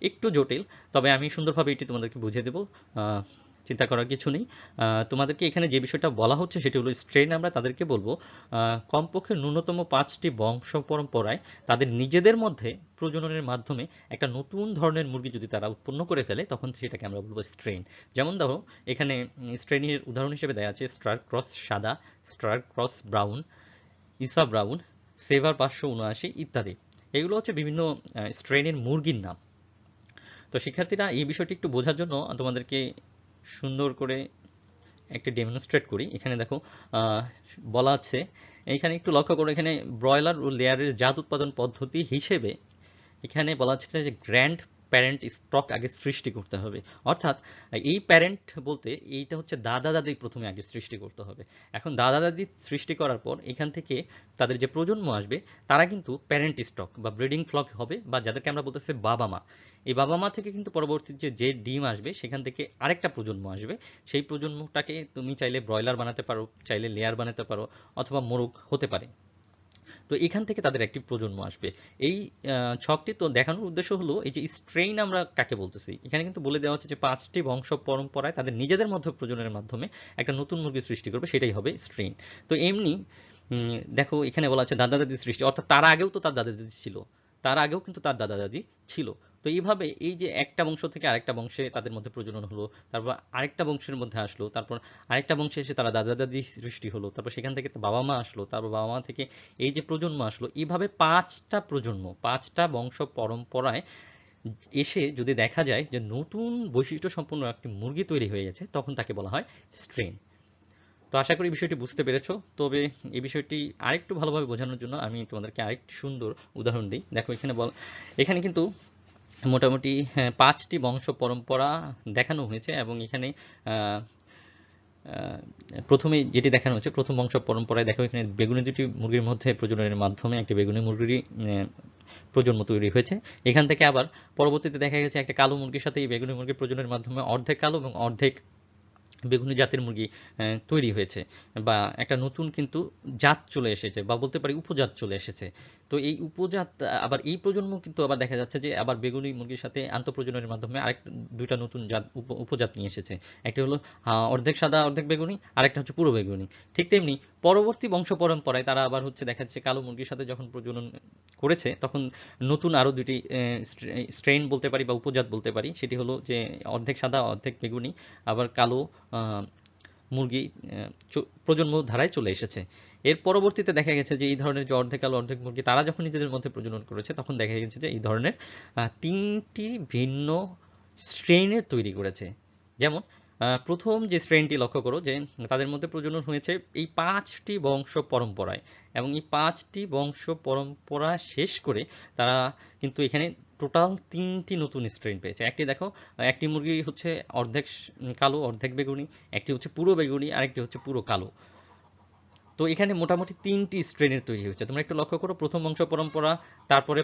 একটু জটিল, তবে আমি সুন্দরভাবে এটি তোমাদেরকে বুঝিয়ে দেব, চিন্তা করার কিছু নেই। তোমাদেরকে এখানে যে বিষয়টা বলা হচ্ছে সেটি হলো স্ট্রেইন আমরা তাদেরকে বলবো কমপক্ষে ন্যূনতম 5টি বংশ পরম্পরায় তাদের নিজেদের মধ্যে প্রজননের মাধ্যমে একটা নতুন ধরনের মুরগি যদি তারা উৎপন্ন করে ফেলে, তখন সেটাকে আমরা বলবো স্ট্রেইন। যেমন ধরো এখানে স্ট্রেইনের উদাহরণ হিসেবে দেওয়া আছে স্টার ক্রস সাদা, স্টার ক্রস ব্রাউন, ইসা ব্রাউন, সেভার 579 ইত্যাদি। এগুলো হচ্ছে বিভিন্ন স্ট্রেইনের মুরগির নাম। তো শিক্ষার্থীরা এই বিষয়টি একটু বোঝার জন্য তোমাদেরকে সুন্দর করে একটি ডেমনস্ট্রেট করি। এখানে দেখো বলা আছে, এখানে একটু লক্ষ্য করো, এখানে ব্রয়লার ও লেয়ারের জাত উৎপাদন পদ্ধতি হিসেবে এখানে বলা হচ্ছে যে গ্র্যান্ড প্যারেন্ট স্টক আগে সৃষ্টি করতে হবে। অর্থাৎ এই প্যারেন্ট বলতে এইটা হচ্ছে দাদা দাদি প্রথমে আগে সৃষ্টি করতে হবে। এখন দাদা দাদি সৃষ্টি করার পর এখান থেকে তাদের যে প্রজন্ম আসবে তারা কিন্তু প্যারেন্ট স্টক বা ব্রিডিং ফ্লক হবে, বা যাদেরকে আমরা বলতেছি বাবা মা। এই বাবা মা থেকে কিন্তু পরবর্তীতে যে ডিম আসবে সেখান থেকে আরেকটা প্রজন্ম আসবে। সেই প্রজন্মটাকে তুমি চাইলে ব্রয়লার বানাতে পারো, চাইলে লেয়ার বানাতে পারো, অথবা মোরগ হতে পারে। তো এখান থেকে তাদের একটি প্রজন্ম আসবে। এই ছকটি তো দেখানোর উদ্দেশ্য হলো এই যে স্ট্রেইন আমরা কাকে বলতেছি, এখানে কিন্তু বলে দেওয়া হচ্ছে যে 5টি বংশ পরম্পরায় তাদের নিজেদের মধ্যে প্রজননের মাধ্যমে একটা নতুন মুরগি সৃষ্টি করবে, সেটাই হবে স্ট্রেইন। তো এমনি দেখো এখানে বলা আছে দাদা দাদি সৃষ্টি, অর্থাৎ তার আগেও তো তার দাদা দাদি ছিল, তার আগেও কিন্তু তার দাদা দাদি ছিল। তো এইভাবে এই যে একটা বংশ থেকে আরেকটা বংশে তাদের মধ্যে প্রজনন হলো, তারপর আরেকটা বংশের মধ্যে আসলো, তারপর আরেকটা বংশে এসে তারা দাদা দাদি সৃষ্টি হলো, তারপর সেখান থেকে বাবা মা আসলো, তারপর বাবা মা থেকে এই যে প্রজন্ম আসলো, এইভাবে 5টা প্রজন্ম 5টা বংশ পরম্পরায় এসে যদি দেখা যায় যে নতুন বৈশিষ্ট্য সম্পন্ন একটি মুরগি তৈরি হয়ে গেছে, তখন তাকে বলা হয় স্ট্রেইন। তো আশা করি বিষয়টি বুঝতে পেরেছো। তবে এই বিষয়টি আরেকটু ভালোভাবে বোঝানোর জন্য আমি তোমাদেরকে আরেকটি সুন্দর উদাহরণ দিই। দেখো এখানে কিন্তু মোটামুটি 5টি বংশ পরম্পরা দেখানো হয়েছে, এবং এখানে প্রথমে যেটি দেখানো হচ্ছে প্রথম বংশ পরম্পরায় দেখো এখানে বেগুনি দুটি মুরগির মধ্যে প্রজননের মাধ্যমে একটি বেগুনি মুরগির প্রজন্ম তৈরি হয়েছে। এখান থেকে আবার পরবর্তীতে দেখা গেছে একটা কালো মুরগির সাথে এই বেগুনি মুরগির প্রজননের মাধ্যমে অর্ধেক কালো এবং অর্ধেক বেগুনি জাতের মুরগি তৈরি হয়েছে, বা একটা নতুন কিন্তু জাত চলে এসেছে, বা বলতে পারি উপজাত চলে এসেছে। তো এই উপজাত আবার এই প্রজন্ম কিন্তু আবার দেখা যাচ্ছে যে আবার বেগুনি মুরগির সাথে আন্তঃপ্রজননের মাধ্যমে আরেক দুইটা নতুন জাত উপজাত নিয়ে এসেছে। একটি হলো অর্ধেক সাদা অর্ধেক বেগুনি, আরেকটা হচ্ছে পুরো বেগুনি। ঠিক তেমনি পরবর্তী বংশ পরম্পরায় তারা আবার হচ্ছে দেখা যাচ্ছে কালো মুরগির সাথে যখন প্রজনন করেছে, তখন নতুন আরো দুটি স্ট্রেইন বলতে পারি বা উপজাত বলতে পারি, সেটি হলো যে অর্ধেক সাদা অর্ধেক বেগুনি আবার কালো মুরগি প্রজন্ম ধারায় চলে এসেছে। এর পরবর্তীতে দেখা গেছে যে এই ধরনের যে অর্ধেক কালো অর্ধেক মুরগি তারা যখন নিজেদের মধ্যে প্রজনন করেছে, তখন দেখা গেছে যে এই ধরনের 3টি ভিন্ন স্ট্রেইনের তৈরি করেছে। যেমন প্রথম যে স্ট্রেইনটি লক্ষ্য করো যে তাদের মধ্যে প্রজনন হয়েছে এই 5টি বংশ পরম্পরায়, এবং এই 5টি বংশ পরম্পরা শেষ করে তারা কিন্তু এখানে টোটাল 3টি নতুন স্ট্রেইন পেয়েছে। একটি দেখো, একটি মুরগি হচ্ছে অর্ধেক কালো অর্ধেক বেগুনি, একটি হচ্ছে পুরো বেগুনি, আরেকটি হচ্ছে পুরো কালো। তো এখানে মোটামুটি 3টি স্ট্রেনের তৈরি হয়েছে। তোমরা একটু লক্ষ্য করো, প্রথম বংশ পরম্পরা, তারপরে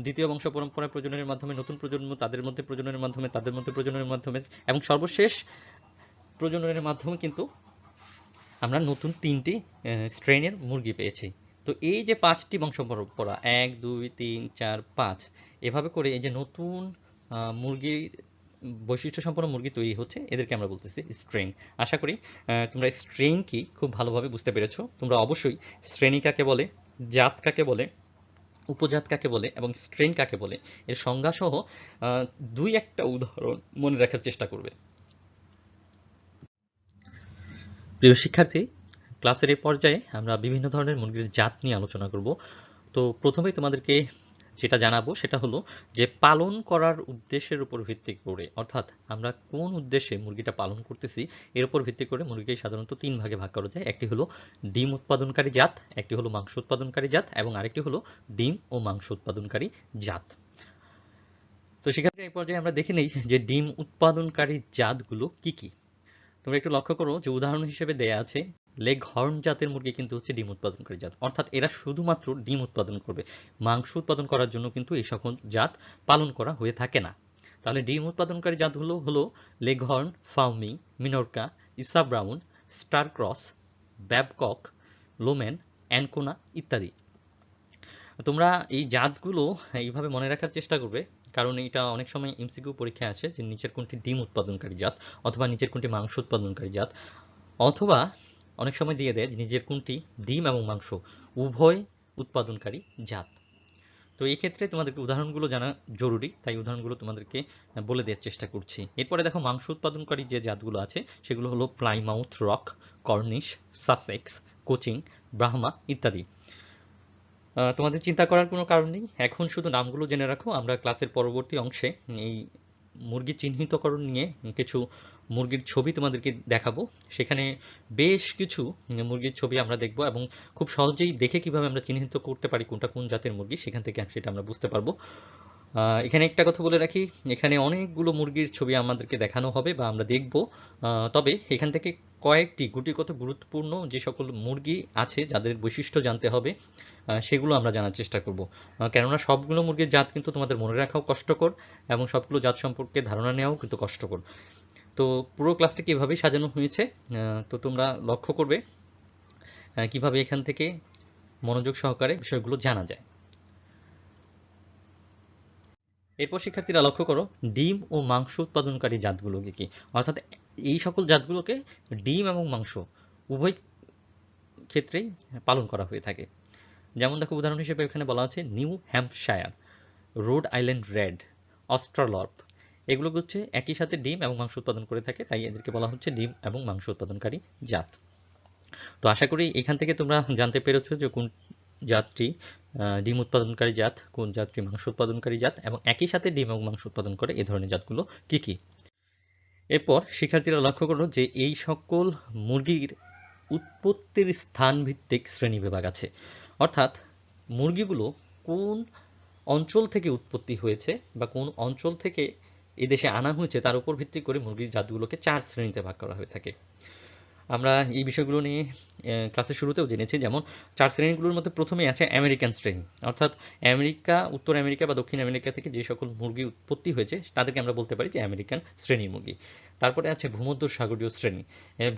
দ্বিতীয় বংশ পরম্পরা প্রজননের মাধ্যমে নতুন প্রজন্ম, তাদের মধ্যে প্রজননের মাধ্যমে, তাদের মধ্যে প্রজননের মাধ্যমে, এবং সর্বশেষ প্রজননের মাধ্যমে কিন্তু আমরা নতুন 3টি স্ট্রেনের মুরগি পেয়েছি। তো এই যে 5টি বংশ পরম্পরা 1 2 3 4 5, এভাবে করে এই যে নতুন মুরগির বৈশিষ্ট্য সম্পন্ন মুরগি তৈরি হচ্ছে, এদেরকে আমরা বলতেছি স্ট্রেইন। আশা করি তোমরা স্ট্রেইন কি খুব ভালোভাবে বুঝতে পেরেছো। তোমরা অবশ্যই শ্রেণী কাকে বলে, জাত কাকে বলে, উপজাত কাকে বলে এবং স্ট্রেইন কাকে বলে এর সংজ্ঞা সহ দুই একটা উদাহরণ মনে রাখার চেষ্টা করবে। প্রিয় শিক্ষার্থী, ক্লাসের এই পর্যায়ে আমরা বিভিন্ন ধরনের মুরগির জাত নিয়ে আলোচনা করব। তো প্রথমেই তোমাদেরকে যেটা জানাবো সেটা হলো যে পালন করার উদ্দেশ্যের উপর ভিত্তি করে, অর্থাৎ আমরা কোন উদ্দেশ্যে মুরগিটা পালন করতেছি এর উপর ভিত্তি করে মুরগিকে সাধারণত তিন ভাগে ভাগ করা যায়। একটি হলো ডিম উৎপাদনকারী জাত, একটি হলো মাংস উৎপাদনকারী জাত এবং আরেকটি হলো ডিম ও মাংস উৎপাদনকারী জাত। তো সেক্ষেত্রে এই পর্যায়ে আমরা দেখে নেই যে ডিম উৎপাদনকারী জাতগুলো কি কি। তোমরা একটু লক্ষ্য করো যে উদাহরণ হিসেবে দেয়া আছে লেগ হর্ন জাতের মুরগি কিন্তু হচ্ছে ডিম উৎপাদনকারী জাত, অর্থাৎ এরা শুধুমাত্র ডিম উৎপাদন করবে, মাংস উৎপাদন করার জন্য কিন্তু এই সকল জাত পালন করা হয়ে থাকে না। তাহলে ডিম উৎপাদনকারী জাতগুলো হলো লেগ হর্ন, ফাউমি, মিনোরকা, ইসা ব্রাউন, স্টার ক্রস, ব্যাবকক, লোমেন, অ্যানকোনা ইত্যাদি। তোমরা এই জাতগুলো এইভাবে মনে রাখার চেষ্টা করবে, কারণ এটা অনেক সময় এমসিকিউ পরীক্ষায় আসে যে নিচের কোনটি ডিম উৎপাদনকারী জাত অথবা নিচের কোনটি মাংস উৎপাদনকারী জাত, অথবা অনেক সময় দিয়ে দেয় নিজের কোনটি ডিম এবং মাংস উভয় উৎপাদনকারী জাত। তো এই ক্ষেত্রে তোমাদেরকে উদাহরণগুলো জানা জরুরি, তাই উদাহরণগুলো তোমাদেরকে বলে দেওয়ার চেষ্টা করছি। এরপরে দেখো মাংস উৎপাদনকারী যে জাতগুলো আছে সেগুলো হলো Plymouth rock, corniche, Sussex, coaching, Brahma ইত্যাদি। তোমাদের চিন্তা করার কোনো কারণ নেই, এখন শুধু নামগুলো জেনে রাখো। আমরা ক্লাসের পরবর্তী অংশে এই মুরগি চিহ্নিতকরণ নিয়ে কিছু মুরগির ছবি তোমাদেরকে দেখাবো। সেখানে বেশ কিছু মুরগির ছবি আমরা দেখব এবং খুব সহজেই দেখে কিভাবে আমরা চিহ্নিত করতে পারি কোনটা কোন জাতের মুরগি সেখান থেকে সেটা আমরা বুঝতে পারবো। এখানে একটা কথা বলে রাখি, এখানে অনেকগুলো মুরগির ছবি আমাদেরকে দেখানো হবে বা আমরা দেখব, তবে এখান থেকে কয়েকটি গুটিগত গুরুত্বপূর্ণ যে সকল মুরগি আছে যাদের বৈশিষ্ট্য জানতে হবে সেগুলো আমরা জানার চেষ্টা করব। কেননা সবগুলো মুরগির জাত কিন্তু তোমাদের মনে রাখাও কষ্টকর এবং সবগুলো জাত সম্পর্কে ধারণা নেওয়াও কিন্তু কষ্টকর। তো পুরো ক্লাসটা কিভাবে সাজানো হয়েছে তো তোমরা লক্ষ্য করবে কিভাবে এখান থেকে মনোযোগ সহকারে বিষয়গুলো জানা যায়। এরপর শিক্ষার্থীরা লক্ষ্য করো ডিম ও মাংস উৎপাদনকারী জাতগুলো কি কি, অর্থাৎ এই সকল জাতগুলোকে ডিম এবং মাংস উভয় ক্ষেত্রেই পালন করা হয়ে থাকে। যেমন দেখো উদাহরণ হিসেবে এখানে বলা আছে New Hampshire, Rhode Island red, Australorp, এগুলো হচ্ছে একই সাথে ডিম এবং মাংস উৎপাদন করে থাকে, তাই এদেরকে বলা হচ্ছে ডিম এবং মাংস উৎপাদনকারী জাত। তো আশা করি এখান থেকে তোমরা জানতে পেরেছো যে কোন জাতটি ডিম উৎপাদনকারী জাত, কোন জাতটি মাংস উৎপাদনকারী জাত এবং একই সাথে ডিম এবং মাংস উৎপাদন করে এই ধরনের জাতগুলো কি কি। এরপর শিক্ষার্থীরা লক্ষ্য করো যে এই সকল মুরগির উৎপত্তির স্থান ভিত্তিক শ্রেণীবিভাগ আছে, অর্থাৎ মুরগিগুলো কোন অঞ্চল থেকে উৎপত্তি হয়েছে বা কোন অঞ্চল থেকে এদেশে আনা হয়েছে তার উপর ভিত্তি করে মুরগির জাতগুলোকে 4 শ্রেণীতে ভাগ করা হয়ে থাকে। আমরা এই বিষয়গুলো নিয়ে ক্লাসের শুরুতেও জেনেছি। যেমন 4 শ্রেণীগুলোর মধ্যে প্রথমেই আছে আমেরিকান শ্রেণী, অর্থাৎ আমেরিকা, উত্তর আমেরিকা বা দক্ষিণ আমেরিকা থেকে যে সকল মুরগি উৎপত্তি হয়েছে তাদেরকে আমরা বলতে পারি যে আমেরিকান শ্রেণীর মুরগি। তারপরে আছে ভূমধ্যসাগরীয় শ্রেণী।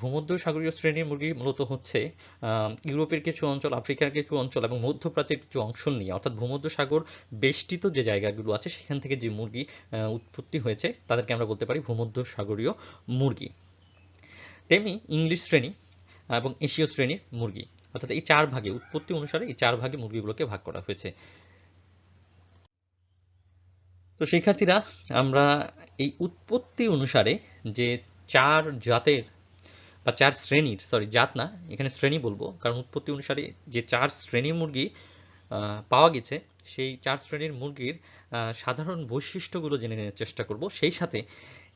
ভূমধ্যসাগরীয় শ্রেণীর মুরগি মূলত হচ্ছে ইউরোপের কিছু অঞ্চল, আফ্রিকার কিছু অঞ্চল এবং মধ্যপ্রাচ্যের কিছু অংশ নিয়ে, অর্থাৎ ভূমধ্যসাগর বেষ্টিত যে জায়গাগুলো আছে সেখান থেকে যে মুরগি উৎপত্তি হয়েছে তাদেরকে আমরা বলতে পারি ভূমধ্যসাগরীয় মুরগি। তেমনি ইংলিশ শ্রেণী এবং এশীয় শ্রেণীর মুরগি, অর্থাৎ এই 4 ভাগে উৎপত্তি অনুসারে এই 4 ভাগে মুরগিগুলোকে ভাগ করা হয়েছে। তো শিক্ষার্থীরা আমরা এই উৎপত্তি অনুসারে যে 4 জাতের বা 4 শ্রেণীর, সরি জাত না এখানে শ্রেণী বলবো, কারণ উৎপত্তি অনুসারে যে 4 শ্রেণীর মুরগি পাওয়া গেছে সেই 4 শ্রেণীর মুরগির সাধারণ বৈশিষ্ট্যগুলো জেনে নেওয়ার চেষ্টা করব। সেই সাথে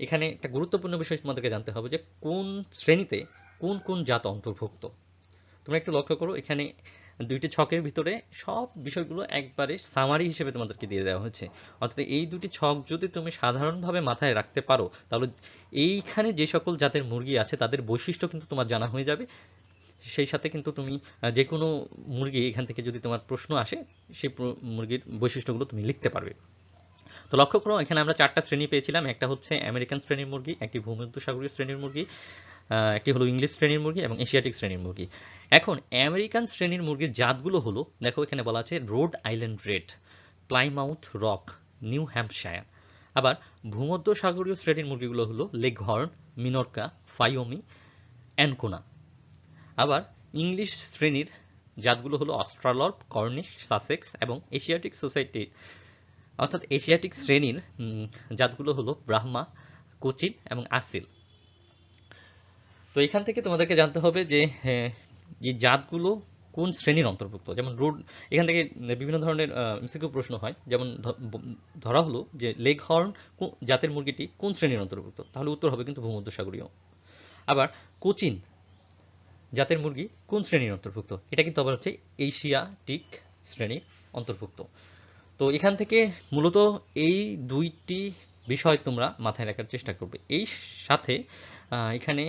এখানে একটা গুরুত্বপূর্ণ বিষয় তোমাদেরকে জানতে হবে যে কোন শ্রেণীতে কোন কোন জাত অন্তর্ভুক্ত। তোমরা একটু লক্ষ্য করো এখানে দুইটি ছকের ভিতরে সব বিষয়গুলো একবারে সামারি হিসেবে তোমাদেরকে দিয়ে দেওয়া হয়েছে, অর্থাৎ এই দুটি ছক যদি তুমি সাধারণভাবে মাথায় রাখতে পারো তাহলে এইখানে যে সকল জাতের মুরগি আছে তাদের বৈশিষ্ট্য কিন্তু তোমার জানা হয়ে যাবে। সেই সাথে কিন্তু তুমি যে কোনো মুরগি এখান থেকে যদি তোমার প্রশ্ন আসে সেই মুরগির বৈশিষ্ট্যগুলো তুমি লিখতে পারবে। তো লক্ষ্য করো এখানে আমরা 4টা শ্রেণী পেয়েছিলাম, একটা হচ্ছে আমেরিকান শ্রেণীর মুরগি, একটি ভূমধ্যসাগরীয় শ্রেণীর মুরগি, একটি হলো ইংলিশ শ্রেণীর মুরগি এবং এশিয়াটিক শ্রেণীর মুরগি। এখন আমেরিকান শ্রেণীর মুরগির জাতগুলো হলো, দেখো এখানে বলা আছে road Island red, Plymouth rock, new Hampshire. আবার ভূমধ্যসাগরীয় শ্রেণীর মুরগিগুলো হলো লেগহর্ন, মিনোরকা, ফাইওমি, অ্যানকোনা। আবার ইংলিশ শ্রেণীর জাতগুলো হলো অস্ট্রালর্প, কর্নিশ, সাসেক্স এবং এশিয়াটিক সোসাইটি অর্থাৎ এশিয়াটিক শ্রেণীর জাতগুলো হলো ব্রাহ্মা, কোচিন এবং আসিল। তো এখান থেকে তোমাদেরকে জানতে হবে যে এই জাতগুলো কোন শ্রেণীর অন্তর্ভুক্ত। যেমন এখান থেকে বিভিন্ন ধরনের এমসিকিউ প্রশ্ন হয়। যেমন ধরা হলো যে লেগহর্ন জাতের মুরগিটি কোন শ্রেণীর অন্তর্ভুক্ত, তাহলে উত্তর হবে কিন্তু ভূমধ্যসাগরীয়। আবার কোচিন জাতের মুরগি কোন শ্রেণীর অন্তর্ভুক্ত, এটা কিন্তু আবার হচ্ছে এশিয়াটিক শ্রেণীর অন্তর্ভুক্ত। তো এখান থেকে মূলত এই দুইটি বিষয় তোমরা মাথায় রাখার চেষ্টা করবে। এই সাথে এখানে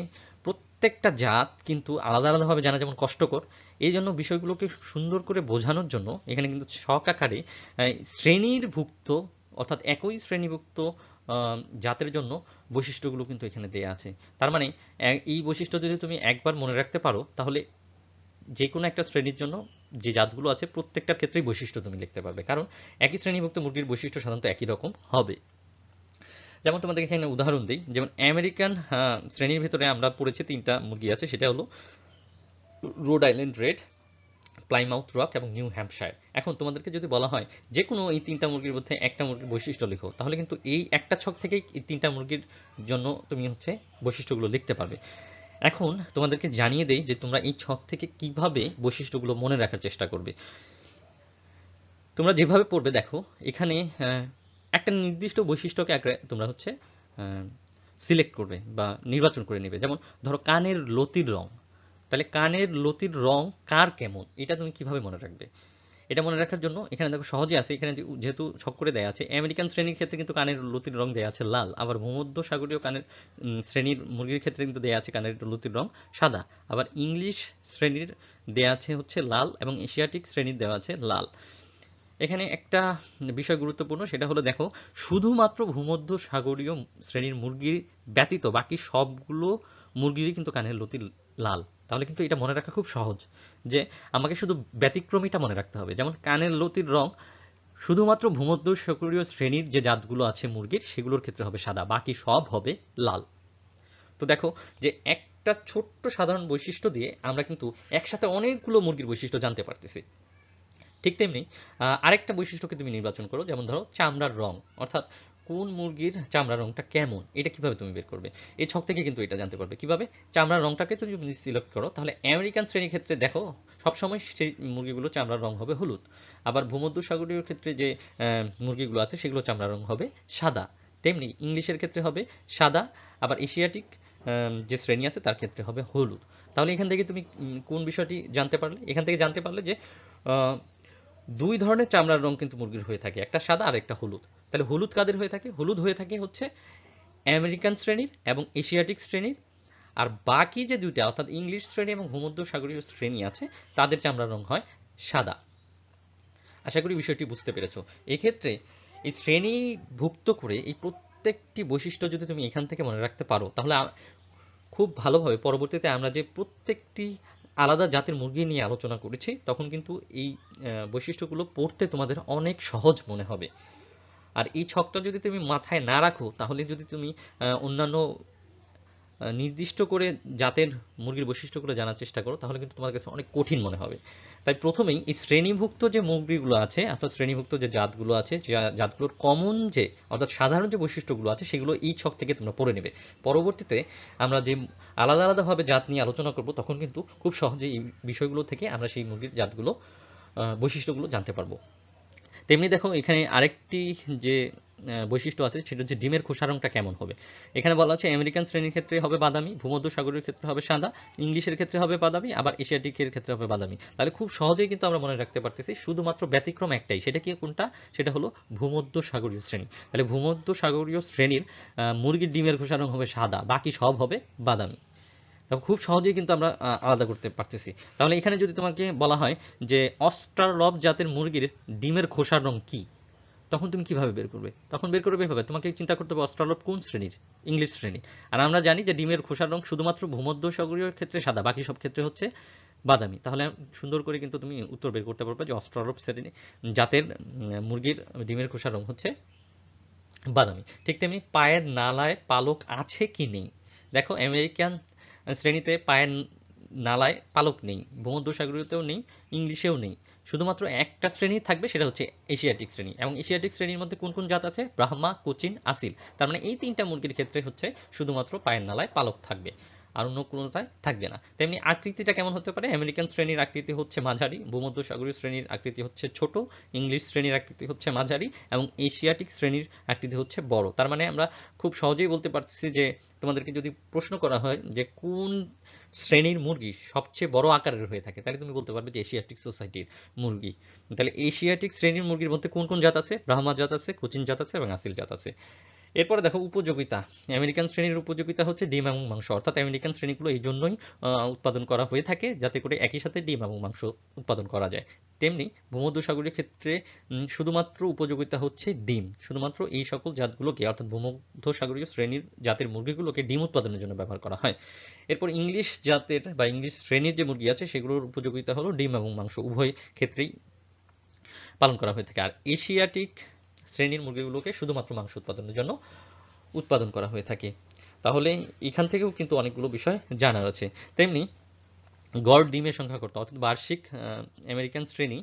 প্রত্যেকটা জাত কিন্তু আলাদা আলাদাভাবে জানা যেমন কষ্টকর, এই জন্য বিষয়গুলোকে সুন্দর করে বোঝানোর জন্য এখানে কিন্তু ছক আকারে শ্রেণীরভুক্ত অর্থাৎ একই শ্রেণীভুক্ত জাতের জন্য বৈশিষ্ট্যগুলো কিন্তু এখানে দেয়া আছে। তার মানে এই বৈশিষ্ট্য যদি তুমি একবার মনে রাখতে পারো, তাহলে যে কোনো একটা শ্রেণীর জন্য যে জাতগুলো আছে প্রত্যেকটার ক্ষেত্রেই বৈশিষ্ট্য তুমি লিখতে পারবে, কারণ একই শ্রেণীভুক্ত মুরগির বৈশিষ্ট্য সাধারণত একই রকম হবে। যেমন তোমাদের এখানে উদাহরণ দিই, যেমন আমেরিকান শ্রেণীর ভিতরে আমরা পড়েছি 3টা মুরগি আছে, সেটা হলো road Island red, Plymouth rock এবং নিউ হ্যাম্পশায়ার। এখন তোমাদেরকে যদি বলা হয় যে কোনো এই 3টা মুরগির মধ্যে একটা মুরগির বৈশিষ্ট্য লিখো, তাহলে কিন্তু এই একটা ছক থেকেই এই 3টা মুরগির জন্য তুমি হচ্ছে বৈশিষ্ট্যগুলো লিখতে পারবে। এখন তোমাদেরকে জানিয়ে দেই যে তোমরা এই ছক থেকে কিভাবে বৈশিষ্ট্যগুলো মনে রাখার চেষ্টা করবে। তোমরা যেভাবে পড়বে দেখো, এখানে একটা নির্দিষ্ট বৈশিষ্ট্যকে তোমরা হচ্ছে সিলেক্ট করবে বা নির্বাচন করে নেবে। যেমন ধরো কানের লতির রং, তাহলে কানের লতির রং কার কেমন, এটা তুমি কিভাবে মনে রাখবে? এটা মনে রাখার জন্য এখানে দেখো সহজে আছে, এখানে যেহেতু ছক করে দেয়া আছে, আমেরিকান শ্রেণীর ক্ষেত্রে কিন্তু কানের লতির রং দেয়া আছে লাল, আবার ভূমধ্যসাগরীয় কানের শ্রেণীর মুরগির ক্ষেত্রে কিন্তু দেয়া আছে কানের লতির রং সাদা, আবার ইংলিশ শ্রেণীর দেয়া আছে হচ্ছে লাল এবং এশিয়াটিক শ্রেণীর দেওয়া আছে লাল। এখানে একটা বিষয় গুরুত্বপূর্ণ, সেটা হলো দেখো শুধুমাত্র ভূমধ্যসাগরীয় শ্রেণীর মুরগির ব্যতীত বাকি সবগুলো মুরগিরই কিন্তু কানের লতি লাল। তাহলে কিন্তু এটা মনে রাখা খুব সহজ যে আমাকে শুধু ব্যতিক্রমীটা মনে রাখতে হবে। যেমন কানের লতির রং শুধুমাত্র ভূমধ্যসাগরীয় শ্রেণীর যে জাতগুলো আছে মুরগির সেগুলোর ক্ষেত্রে হবে সাদা, বাকি সব হবে লাল। তো দেখো যে একটা ছোট্ট সাধারণ বৈশিষ্ট্য দিয়ে আমরা কিন্তু একসাথে অনেকগুলো মুরগির বৈশিষ্ট্য জানতে পারতেছি। ঠিক তেমনি আরেকটা বৈশিষ্ট্যকে তুমি নির্বাচন করো, যেমন ধরো চামড়ার রং, অর্থাৎ কোন মুরগির চামড়ার রংটা কেমন, এটা কিভাবে তুমি বের করবে? এই ছক থেকে কিন্তু এটা জানতে পারবে কিভাবে। চামড়ার রংটাকে তুমি যদি সিলেক্ট করো, তাহলে আমেরিকান শ্রেণীর ক্ষেত্রে দেখো সবসময় সেই মুরগিগুলো চামড়ার রং হবে হলুদ, আবার ভূমধ্যসাগরীয় ক্ষেত্রে যে মুরগিগুলো আছে সেগুলো চামড়ার রং হবে সাদা। তেমনি ইংলিশের ক্ষেত্রে হবে সাদা, আবার এশিয়াটিক যে শ্রেণী আছে তার ক্ষেত্রে হবে হলুদ। তাহলে এখান থেকে তুমি কোন বিষয়টি জানতে পারলে? এখান থেকে জানতে পারলে যে দুই ধরনের চামড়ার রং কিন্তু মুরগির হয়ে থাকে, একটা সাদা আর একটা হলুদ। তাহলে হলুদ কাদের হয়ে থাকে? হলুদ হয়ে থাকে হচ্ছে আমেরিকান শ্রেণীর এবং এশিয়াটিক শ্রেণীর, আর বাকি যে দুইটা অর্থাৎ ইংলিশ শ্রেণী এবং ভূমধ্যসাগরীয় শ্রেণী আছে তাদের চামড়ার রং হয় সাদা। আশা করি বিষয়টি বুঝতে পেরেছো। এক্ষেত্রে এই শ্রেণীভুক্ত করে এই প্রত্যেকটি বৈশিষ্ট্য যদি তুমি এখান থেকে মনে রাখতে পারো, তাহলে খুব ভালোভাবে পরবর্তীতে আমরা যে প্রত্যেকটি আলাদা জাতের মুরগি নিয়ে আলোচনা করেছি তখন কিন্তু এই বৈশিষ্ট্যগুলো পড়তে তোমাদের অনেক সহজ মনে হবে। আর এই ছকটা যদি তুমি মাথায় না রাখো, তাহলে যদি তুমি অন্যান্য নির্দিষ্ট করে জাতের মুরগির বৈশিষ্ট্যগুলো জানার চেষ্টা করো, তাহলে কিন্তু তোমার কাছে অনেক কঠিন মনে হবে। তাই প্রথমেই এই শ্রেণীভুক্ত যে মুরগিগুলো আছে অর্থাৎ শ্রেণীভুক্ত যে জাতগুলো আছে, যে জাতগুলোর কমন যে অর্থাৎ সাধারণ যে বৈশিষ্ট্যগুলো আছে সেগুলো এই ছক থেকে তোমরা পড়ে নেবে। পরবর্তীতে আমরা যে আলাদা আলাদাভাবে জাত নিয়ে আলোচনা করব তখন কিন্তু খুব সহজেই এই বিষয়গুলো থেকে আমরা সেই মুরগির জাতগুলো বৈশিষ্ট্যগুলো জানতে পারবো। তেমনি দেখো এখানে আরেকটি যে বৈশিষ্ট্য আছে সেটা হচ্ছে ডিমের খোসা রংটা কেমন হবে। এখানে বলা আছে আমেরিকান শ্রেণীর ক্ষেত্রে হবে বাদামি, ভূমধ্যসাগরের ক্ষেত্রে হবে সাদা, ইংলিশের ক্ষেত্রে হবে বাদামি, আবার এশিয়াটিকের ক্ষেত্রে হবে বাদামি। তাহলে খুব সহজেই কিন্তু আমরা মনে রাখতে পারতেছি, শুধুমাত্র ব্যতিক্রম একটাই, সেটা কি কোনটা? সেটা হলো ভূমধ্যসাগরীয় শ্রেণী। তাহলে ভূমধ্যসাগরীয় শ্রেণীর মুরগির ডিমের খোসা রং হবে সাদা, বাকি সব হবে বাদামি। খুব সহজেই কিন্তু আমরা আলাদা করতে পারতেছি। তাহলে এখানে যদি তোমাকে বলা হয় যে অস্ট্রালব জাতের মুরগির ডিমের খোসার রং কি, তখন তুমি কিভাবে বের করবে? তখন বের করবে এভাবে, তোমাকে চিন্তা করতে হবে অস্ট্রালব কোন শ্রেণীর, ইংলিশ শ্রেণী। আর আমরা জানি যে ডিমের খোসার রং শুধুমাত্র ভূমধ্যসাগরীয় ক্ষেত্রে সাদা, বাকি সব ক্ষেত্রে হচ্ছে বাদামি। তাহলে সুন্দর করে কিন্তু তুমি উত্তর বের করতে পারবে যে অস্ট্রালব শ্রেণী জাতের মুরগির ডিমের খোসার রং হচ্ছে বাদামি। ঠিক তেমনি পায়ের নালায় পালক আছে কি নেই। দেখো আমেরিকান শ্রেণীতে পায়ের নালায় পালক নেই, ভূমধ্যসাগরীয়তেও নেই, ইংলিশেও নেই। শুধুমাত্র একটা শ্রেণী থাকবে, সেটা হচ্ছে এশিয়াটিক শ্রেণী। এবং এশিয়াটিক শ্রেণীর মধ্যে কোন কোন জাত আছে? ব্রাহ্মা, কোচিন, আসিল। তার মানে এই তিনটা মুরগির ক্ষেত্রে হচ্ছে শুধুমাত্র পায়ের নালায় পালক থাকবে, আর অন্য কোনোটায় থাকবে না। তেমনি আকৃতিটা কেমন হতে পারে? আমেরিকান শ্রেণীর আকৃতি হচ্ছে মাঝারি, ভূমধ্যসাগরীয় শ্রেণীর আকৃতি হচ্ছে ছোট, ইংলিশ শ্রেণীর আকৃতি হচ্ছে মাঝারি, এবং এশিয়াটিক শ্রেণীর আকৃতি হচ্ছে বড়। তার মানে আমরা খুব সহজেই বলতে পারতেছি যে তোমাদেরকে যদি প্রশ্ন করা হয় যে কোন শ্রেণীর মুরগি সবচেয়ে বড় আকারের হয়ে থাকে, তাহলে তুমি বলতে পারবে যে এশিয়াটিক সোসাইটির মুরগি। তাহলে এশিয়াটিক শ্রেণীর মুরগির মধ্যে কোন কোন জাত আছে? ব্রাহ্মা জাত আছে, কোচিন জাত আছে, এবং আসিল জাত আছে। এরপরে দেখো উপযোগিতা। আমেরিকান শ্রেণীর উপযোগিতা হচ্ছে ডিম এবং মাংস, অর্থাৎ আমেরিকান শ্রেণীগুলো এই জন্যই উৎপাদন করা হয়ে থাকে যাতে করে একই সাথে ডিম এবং মাংস উৎপাদন করা যায়। তেমনি ভূমধ্যসাগরীয় ক্ষেত্রে শুধুমাত্র উপযোগিতা হচ্ছে ডিম। শুধুমাত্র এই সকল জাতগুলোকে, অর্থাৎ ভূমধ্যসাগরীয় শ্রেণীর জাতের মুরগিগুলোকে ডিম উৎপাদনের জন্য ব্যবহার করা হয়। এরপর ইংলিশ জাতের বা ইংলিশ শ্রেণীর যে মুরগি আছে সেগুলোর উপযোগিতা হলো ডিম এবং মাংস উভয় ক্ষেত্রেই পালন করা হয়ে থাকে। আর এশিয়াটিক শ্রেণীর মুরগিগুলোকে শুধুমাত্র মাংস উৎপাদনের জন্য উৎপাদন করা হয়ে থাকে। তাহলে এখান থেকেও কিন্তু অনেকগুলো বিষয় জানার আছে। তেমনি গড় ডিমের সংখ্যা কত? অর্থাৎ বার্ষিক আমেরিকান শ্রেণী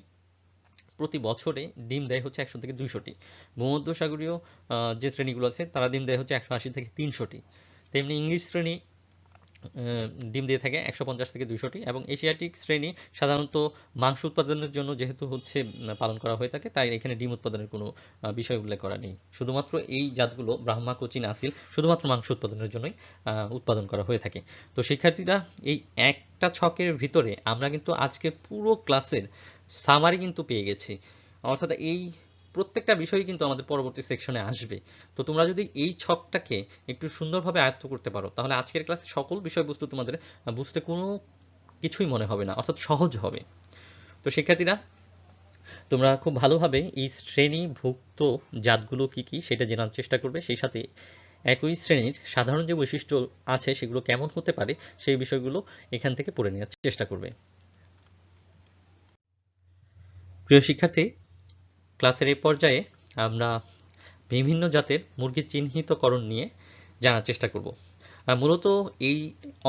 প্রতি বছরে ডিম দেয় হচ্ছে 100 থেকে 200টি। ভূমধ্যসাগরীয় যে শ্রেণীগুলো আছে তারা ডিম দেয় হচ্ছে 180 থেকে 300টি। তেমনি ইংলিশ শ্রেণী ডিম দিয়ে থাকে 150 থেকে 200টি, এবং এশিয়াটিক শ্রেণী সাধারণত মাংস উৎপাদনের জন্য যেহেতু হচ্ছে পালন করা হয়ে থাকে, তাই এখানে ডিম উৎপাদনের কোনো বিষয় উল্লেখ করা নেই। শুধুমাত্র এই জাতগুলো ব্রাহ্মা, কোচিন, আসিল শুধুমাত্র মাংস উৎপাদনের জন্যই উৎপাদন করা হয়ে থাকে। তো শিক্ষার্থীরা, এই একটা ছকের ভিতরে আমরা কিন্তু আজকের পুরো ক্লাসের সামারি কিন্তু পেয়ে গেছি। অর্থাৎ এই প্রত্যেকটা বিষয় কিন্তু আমাদের পরবর্তী সেকশনে আসবে। তো তোমরা যদি এই ছকটাকে একটু সুন্দরভাবে আয়ত্ত করতে পারো, তাহলে আজকের ক্লাসে সকল বিষয়বস্তু তোমাদের বুঝতে কোনো কিছুই মনে হবে না, অর্থাৎ সহজ হবে। তো শিক্ষার্থীরা, তোমরা খুব ভালোভাবে এই শ্রেণীভুক্ত জাতগুলো কি কি সেটা জানার চেষ্টা করবে, সেই সাথে একই শ্রেণীর সাধারণ যে বৈশিষ্ট্য আছে সেগুলো কেমন হতে পারে সেই বিষয়গুলো এখান থেকে পড়ে নেওয়ার চেষ্টা করবে। প্রিয় শিক্ষার্থী, ক্লাসের এই পর্যায়ে আমরা বিভিন্ন জাতের মুরগির চিহ্নিতকরণ নিয়ে জানার চেষ্টা করব। মূলত এই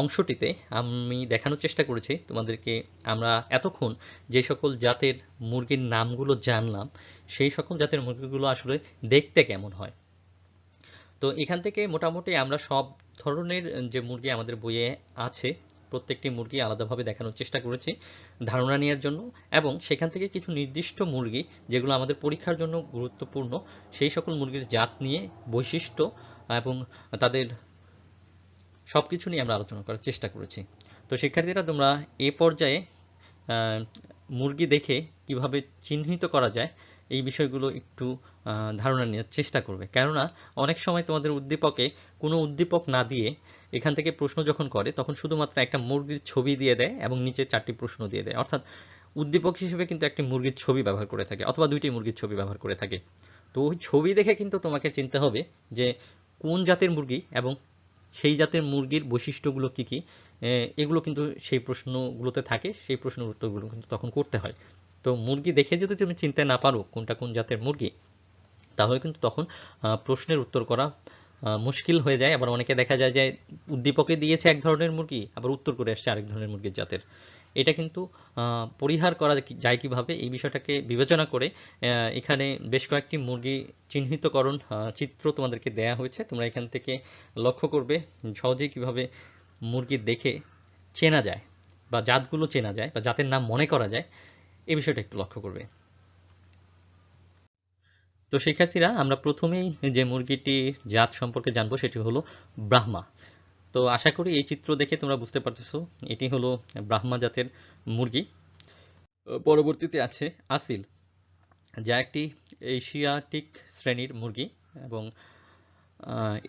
অংশটিতে আমি দেখানোর চেষ্টা করেছি তোমাদেরকে আমরা এতক্ষণ যে সকল জাতের মুরগির নামগুলো জানলাম সেই সকল জাতের মুরগিগুলো আসলে দেখতে কেমন হয়। তো এখান থেকে মোটামুটি আমরা সব ধরনের যে মুরগি আমাদের বইয়ে আছে প্রত্যেকটি মুরগি আলাদাভাবে দেখানোর চেষ্টা করেছি ধারণা নেওয়ার জন্য, এবং সেখান থেকে কিছু নির্দিষ্ট মুরগি যেগুলো আমাদের পরীক্ষার জন্য গুরুত্বপূর্ণ সেই সকল মুরগির জাত নিয়ে বৈশিষ্ট্য এবং তাদের সবকিছু নিয়ে আমরা আলোচনা করার চেষ্টা করেছি। তো শিক্ষার্থীরা, তোমরা এ পর্যায়ে মুরগি দেখে কিভাবে চিহ্নিত করা যায় এই বিষয়গুলো একটু ধারণা নেওয়ার চেষ্টা করবে, কেননা অনেক সময় তোমাদের উদ্দীপকে কোনো উদ্দীপক না দিয়ে এখান থেকে প্রশ্ন যখন করে তখন শুধুমাত্র একটা মুরগির ছবি দিয়ে দেয় এবং নিচে 4টি প্রশ্ন দিয়ে দেয়। অর্থাৎ উদ্দীপক হিসেবে কিন্তু একটি মুরগির ছবি ব্যবহার করে থাকে অথবা 2টি মুরগির ছবি ব্যবহার করে থাকে। তো ওই ছবি দেখে কিন্তু তোমাকে চিনতে হবে যে কোন জাতের মুরগি এবং সেই জাতের মুরগির বৈশিষ্ট্যগুলো কি কি, এগুলো কিন্তু সেই প্রশ্নগুলোতে থাকে, সেই প্রশ্নের উত্তরগুলো কিন্তু তখন করতে হয়। তো মুরগি দেখে যদি তুমি চিনতে না পারো কোনটা কোন জাতের মুরগি, তাহলে কিন্তু তখন প্রশ্নের উত্তর করা মুশকিল হয়ে যায়। আবার অনেকে দেখা যায় যে উদ্দীপকে দিয়েছে এক ধরনের মুরগি, আবার উত্তর করে আসছে আরেক ধরনের মুরগির জাতের। এটা কিন্তু পরিহার করা যায় কিভাবে, এই বিষয়টাকে বিবেচনা করে এখানে বেশ কয়েকটি মুরগি চিহ্নিতকরণ চিত্র তোমাদেরকে দেয়া হয়েছে। তোমরা এখান থেকে লক্ষ্য করবে সহজেই কিভাবে মুরগি দেখে চেনা যায় বা জাতগুলো চেনা যায় বা জাতের নাম মনে করা যায়, এই বিষয়টা একটু লক্ষ্য করবে। তো শিক্ষার্থীরা, আমরা প্রথমেই যে মুরগিটির জাত সম্পর্কে জানবো সেটি হলো ব্রাহ্মা। তো আশা করি এই চিত্র দেখে তোমরা বুঝতে পারতেছো এটি হলো ব্রাহ্মা জাতের মুরগি। পরবর্তীতে আছে আসিল, যা একটি এশিয়াটিক শ্রেণীর মুরগি, এবং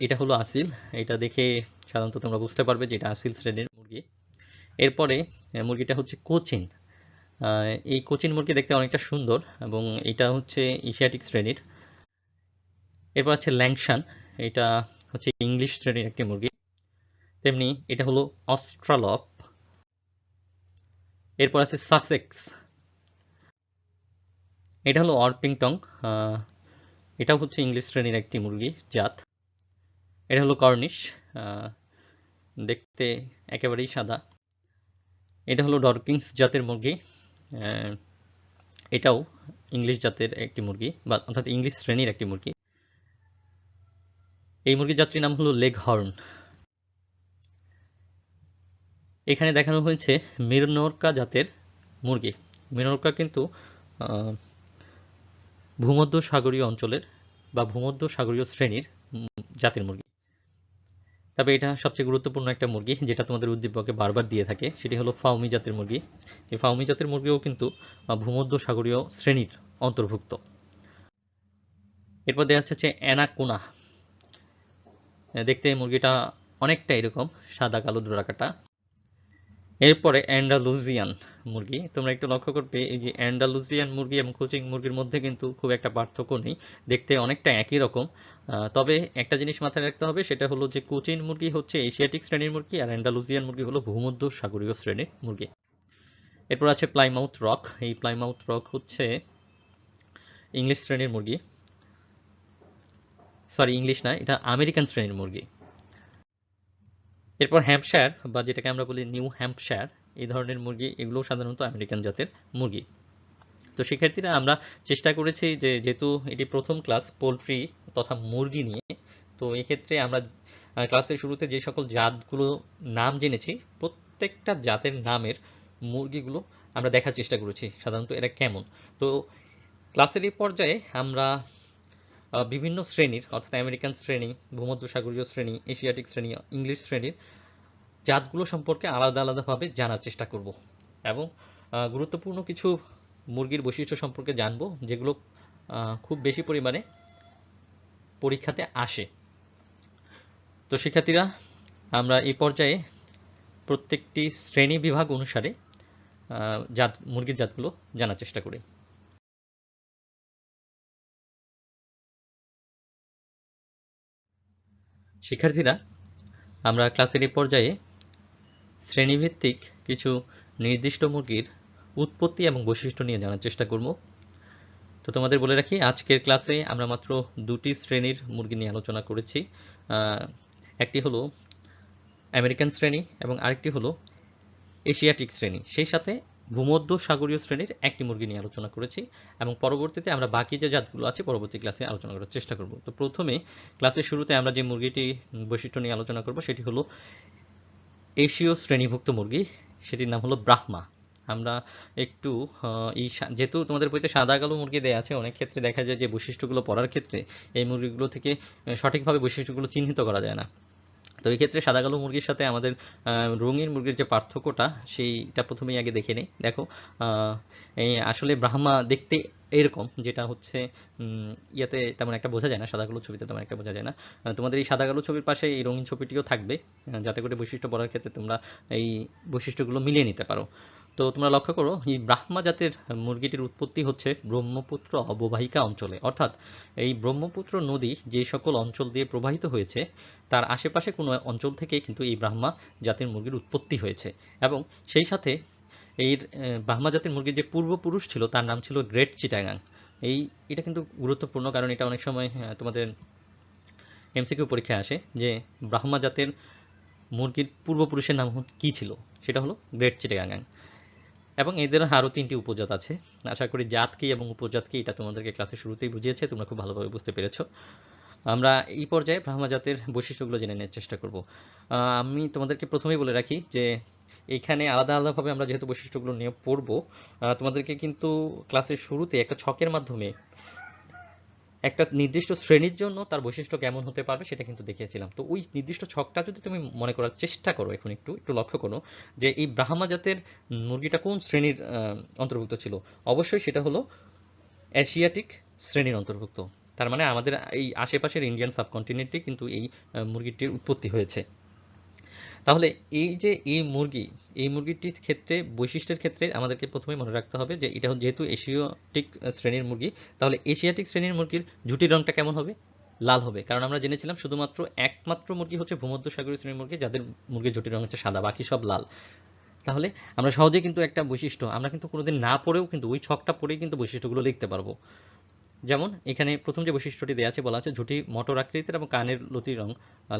এটা হলো আসিল। এটা দেখে সাধারণত তোমরা বুঝতে পারবে যে এটা আসিল শ্রেণীর মুরগি। এরপরে মুরগিটা হচ্ছে কোচিন। এই কোচিন মুরগি দেখতে অনেকটা সুন্দর এবং এটা হচ্ছে এশিয়াটিক শ্রেণীর। এরপর আছে ল্যাংশান, এটা হচ্ছে ইংলিশ শ্রেণীর একটি মুরগি। তেমনি এটা হলো অস্ট্রালপ। এরপর আছে সাসেক্স, এটা হলো অর্পিংটং। এটাও হচ্ছে ইংলিশ শ্রেণীর একটি মুরগি জাত। এটা হলো কর্নিশ, দেখতে একেবারেই সাদা। এটা হলো ডরকিংস জাতের মুরগি, এটাও ইংলিশ জাতের একটি মুরগি, বা অর্থাৎ ইংলিশ শ্রেণীর একটি মুরগি। এই মুরগির জাতটির নাম হলো লেগহর্ন। এখানে দেখানো হয়েছে মিনোরকা জাতের মুরগি। মিনোরকা কিন্তু ভূমধ্য সাগরীয় অঞ্চলের বা ভূমধ্য সাগরীয় শ্রেণীর জাতের মুরগি। তবে এটা সবচেয়ে গুরুত্বপূর্ণ একটা মুরগি যেটা তোমাদের উদ্দীপকে বারবার দিয়ে থাকে, সেটি হলো ফাউমি জাতের মুরগি। এই ফাউমি জাতের মুরগিও কিন্তু ভূমধ্য সাগরীয় শ্রেণীর অন্তর্ভুক্ত। এরপর দেখা যাচ্ছে অ্যানাকোনা। দেখতে মুরগিটা অনেকটা এরকম সাদা কালো ডোরাকাটা। এরপরে অ্যান্ডালুজিয়ান মুরগি। তোমরা একটু লক্ষ্য করবে এই যে অ্যান্ডালুজিয়ান মুরগি এবং কোচিং মুরগির মধ্যে কিন্তু খুব একটা পার্থক্য নেই, দেখতে অনেকটা একই রকম। তবে একটা জিনিস মাথায় রাখতে হবে, সেটা হলো যে কোচিং মুরগি হচ্ছে এশিয়াটিক শ্রেণীর মুরগি আর অ্যান্ডালুজিয়ান মুরগি হলো ভূমধ্য সাগরীয় শ্রেণীর মুরগি। এরপর আছে প্লাইমাউথ রক। এই প্লাইমাউথ রক হচ্ছে ইংলিশ শ্রেণীর মুরগি, সরি ইংলিশ না, এটা আমেরিকান শ্রেণীর মুরগি। এরপর হ্যাম্পশায়ার বা যেটাকে আমরা বলি নিউ হ্যাম্পশায়ার, এই ধরনের মুরগি, এগুলো সাধারণত আমেরিকান জাতের মুরগি। তো শিক্ষার্থীরা আমরা চেষ্টা করেছি যে যেহেতু এটি প্রথম ক্লাস পোলট্রি তথা মুরগি নিয়ে, তো এক্ষেত্রে আমরা ক্লাসের শুরুতে যে সকল জাতগুলো নাম জেনেছি প্রত্যেকটা জাতের নামের মুরগিগুলো আমরা দেখার চেষ্টা করেছি সাধারণত এরা কেমন। তো ক্লাসের এই পর্যায়ে আমরা বিভিন্ন শ্রেণীর অর্থাৎ আমেরিকান শ্রেণী, ভূমধ্যসাগরীয় শ্রেণী, এশিয়াটিক শ্রেণী, ইংলিশ শ্রেণীর জাতগুলো সম্পর্কে আলাদা আলাদাভাবে জানার চেষ্টা করব এবং গুরুত্বপূর্ণ কিছু মুরগির বৈশিষ্ট্য সম্পর্কে জানবো যেগুলো খুব বেশি পরিমাণে পরীক্ষাতে আসে। তো শিক্ষার্থীরা আমরা এই পর্যায়ে প্রত্যেকটি শ্রেণী বিভাগ অনুসারে মুরগির জাতগুলো জানার চেষ্টা করি। শিক্ষার্থীরা আমরা ক্লাসের এই পর্যায়ে শ্রেণীভিত্তিক কিছু নির্দিষ্ট মুরগির উৎপত্তি এবং বৈশিষ্ট্য নিয়ে জানার চেষ্টা করব। তো তোমাদের বলে রাখি আজকের ক্লাসে আমরা মাত্র দুটি শ্রেণীর মুরগি নিয়ে আলোচনা করেছি। একটি হলো আমেরিকান শ্রেণী এবং আরেকটি হলো এশিয়াটিক শ্রেণী, সেই সাথে ভূমধ্য সাগরীয় শ্রেণীর একটি মুরগি নিয়ে আলোচনা করেছি এবং পরবর্তীতে আমরা বাকি যে জাতগুলো আছে পরবর্তী ক্লাসে আলোচনা করার চেষ্টা করব। তো প্রথমে ক্লাসের শুরুতে আমরা যে মুরগিটি বৈশিষ্ট্য নিয়ে আলোচনা করব সেটি হলো এশীয় শ্রেণীভুক্ত মুরগি, সেটির নাম হলো ব্রাহ্মা। আমরা একটু যেহেতু তোমাদের বইতে সাদা কালো মুরগি দেওয়া আছে, অনেক ক্ষেত্রে দেখা যায় যে বৈশিষ্ট্যগুলো পড়ার ক্ষেত্রে এই মুরগিগুলো থেকে সঠিকভাবে বৈশিষ্ট্যগুলো চিহ্নিত করা যায় না। তো এই ক্ষেত্রে সাদা কালো মুরগির সাথে আমাদের রঙিন মুরগির যে পার্থক্যটা সেইটা প্রথমেই আগে দেখে নেই। দেখো এই আসলে ব্রাহ্মা দেখতে এরকম, যেটা হচ্ছে ইয়াতে তেমন একটা বোঝা যায় না, সাদা কালো ছবিতে তেমন একটা বোঝা যায় না। তোমাদের এই সাদা কালো ছবির পাশে এই রঙিন ছবিটিও থাকবে, যাতে করে বৈশিষ্ট্য পড়ার ক্ষেত্রে তোমরা এই বৈশিষ্ট্যগুলো মিলিয়ে নিতে পারো। তো তোমরা লক্ষ্য করো এই ব্রাহ্মা জাতের মুরগিটির উৎপত্তি হচ্ছে ব্রহ্মপুত্র অববাহিকা অঞ্চলে, অর্থাৎ এই ব্রহ্মপুত্র নদী যে সকল অঞ্চল দিয়ে প্রবাহিত হয়েছে তার আশেপাশে কোনো অঞ্চল থেকে কিন্তু এই ব্রাহ্মা জাতের মুরগির উৎপত্তি হয়েছে। এবং সেই সাথে এই ব্রাহ্মা জাতের মুরগির যে পূর্বপুরুষ ছিল তার নাম ছিল গ্রেট চিটাগাং। এটা কিন্তু গুরুত্বপূর্ণ, কারণ এটা অনেক সময় তোমাদের এমসিকিউ পরীক্ষায় আসে যে ব্রাহ্মা জাতের মুরগির পূর্বপুরুষের নাম কী ছিল, সেটা হলো গ্রেট চিটাগাং। এবং এদের আরও তিনটি উপজাত আছে। আশা করি জাত কি এবং উপজাত কি এটা তোমাদেরকে ক্লাসের শুরুতেই বুঝিয়েছে, তোমরা খুব ভালোভাবে বুঝতে পেরেছো। আমরা এই পর্যায়ে ব্রাহ্মা জাতের বৈশিষ্ট্যগুলো জেনে নেওয়ার চেষ্টা করব। আমি তোমাদেরকে প্রথমেই বলে রাখি যে এইখানে আলাদা আলাদাভাবে আমরা যেহেতু বৈশিষ্ট্যগুলো নিয়ে পড়বো, তোমাদেরকে কিন্তু ক্লাসের শুরুতে একটা ছকের মাধ্যমে একটা নির্দিষ্ট শ্রেণীর জন্য তার বৈশিষ্ট্য কেমন হতে পারবে সেটা কিন্তু দেখিয়েছিলাম। তো ওই নির্দিষ্ট ছকটা যদি তুমি মনে করার চেষ্টা করো, এখন একটু একটু লক্ষ্য করো যে এই ব্রাহ্মা জাতের মুরগিটা কোন শ্রেণীর অন্তর্ভুক্ত ছিল। অবশ্যই সেটা হলো এশিয়াটিক শ্রেণীর অন্তর্ভুক্ত। তার মানে আমাদের এই আশেপাশের ইন্ডিয়ান সাবকন্টিনেন্টে কিন্তু এই মুরগিটির উৎপত্তি হয়েছে। তাহলে এই যে এই মুরগিটির ক্ষেত্রে বৈশিষ্ট্যের ক্ষেত্রে আমাদেরকে প্রথমে মনে রাখতে হবে যে এটা যেহেতু এশিয়াটিক শ্রেণীর মুরগি, তাহলে এশিয়াটিক শ্রেণীর মুরগির ঝুঁটির রংটা কেমন হবে? লাল হবে, কারণ আমরা জেনেছিলাম শুধুমাত্র একমাত্র মুরগি হচ্ছে ভূমধ্যসাগরীয় শ্রেণীর মুরগি যাদের মুরগির ঝুঁটির রং হচ্ছে সাদা, বাকি সব লাল। তাহলে আমরা সহজেই কিন্তু একটা বৈশিষ্ট্য আমরা কিন্তু কোনোদিন না পড়েও কিন্তু ওই ছকটা পড়েই কিন্তু বৈশিষ্ট্যগুলো লিখতে পারবো। যেমন এখানে প্রথম যে বৈশিষ্ট্যটি দেওয়া আছে বলা আছে ঝুঁটি মটর আকৃতির এবং কানের লতির রং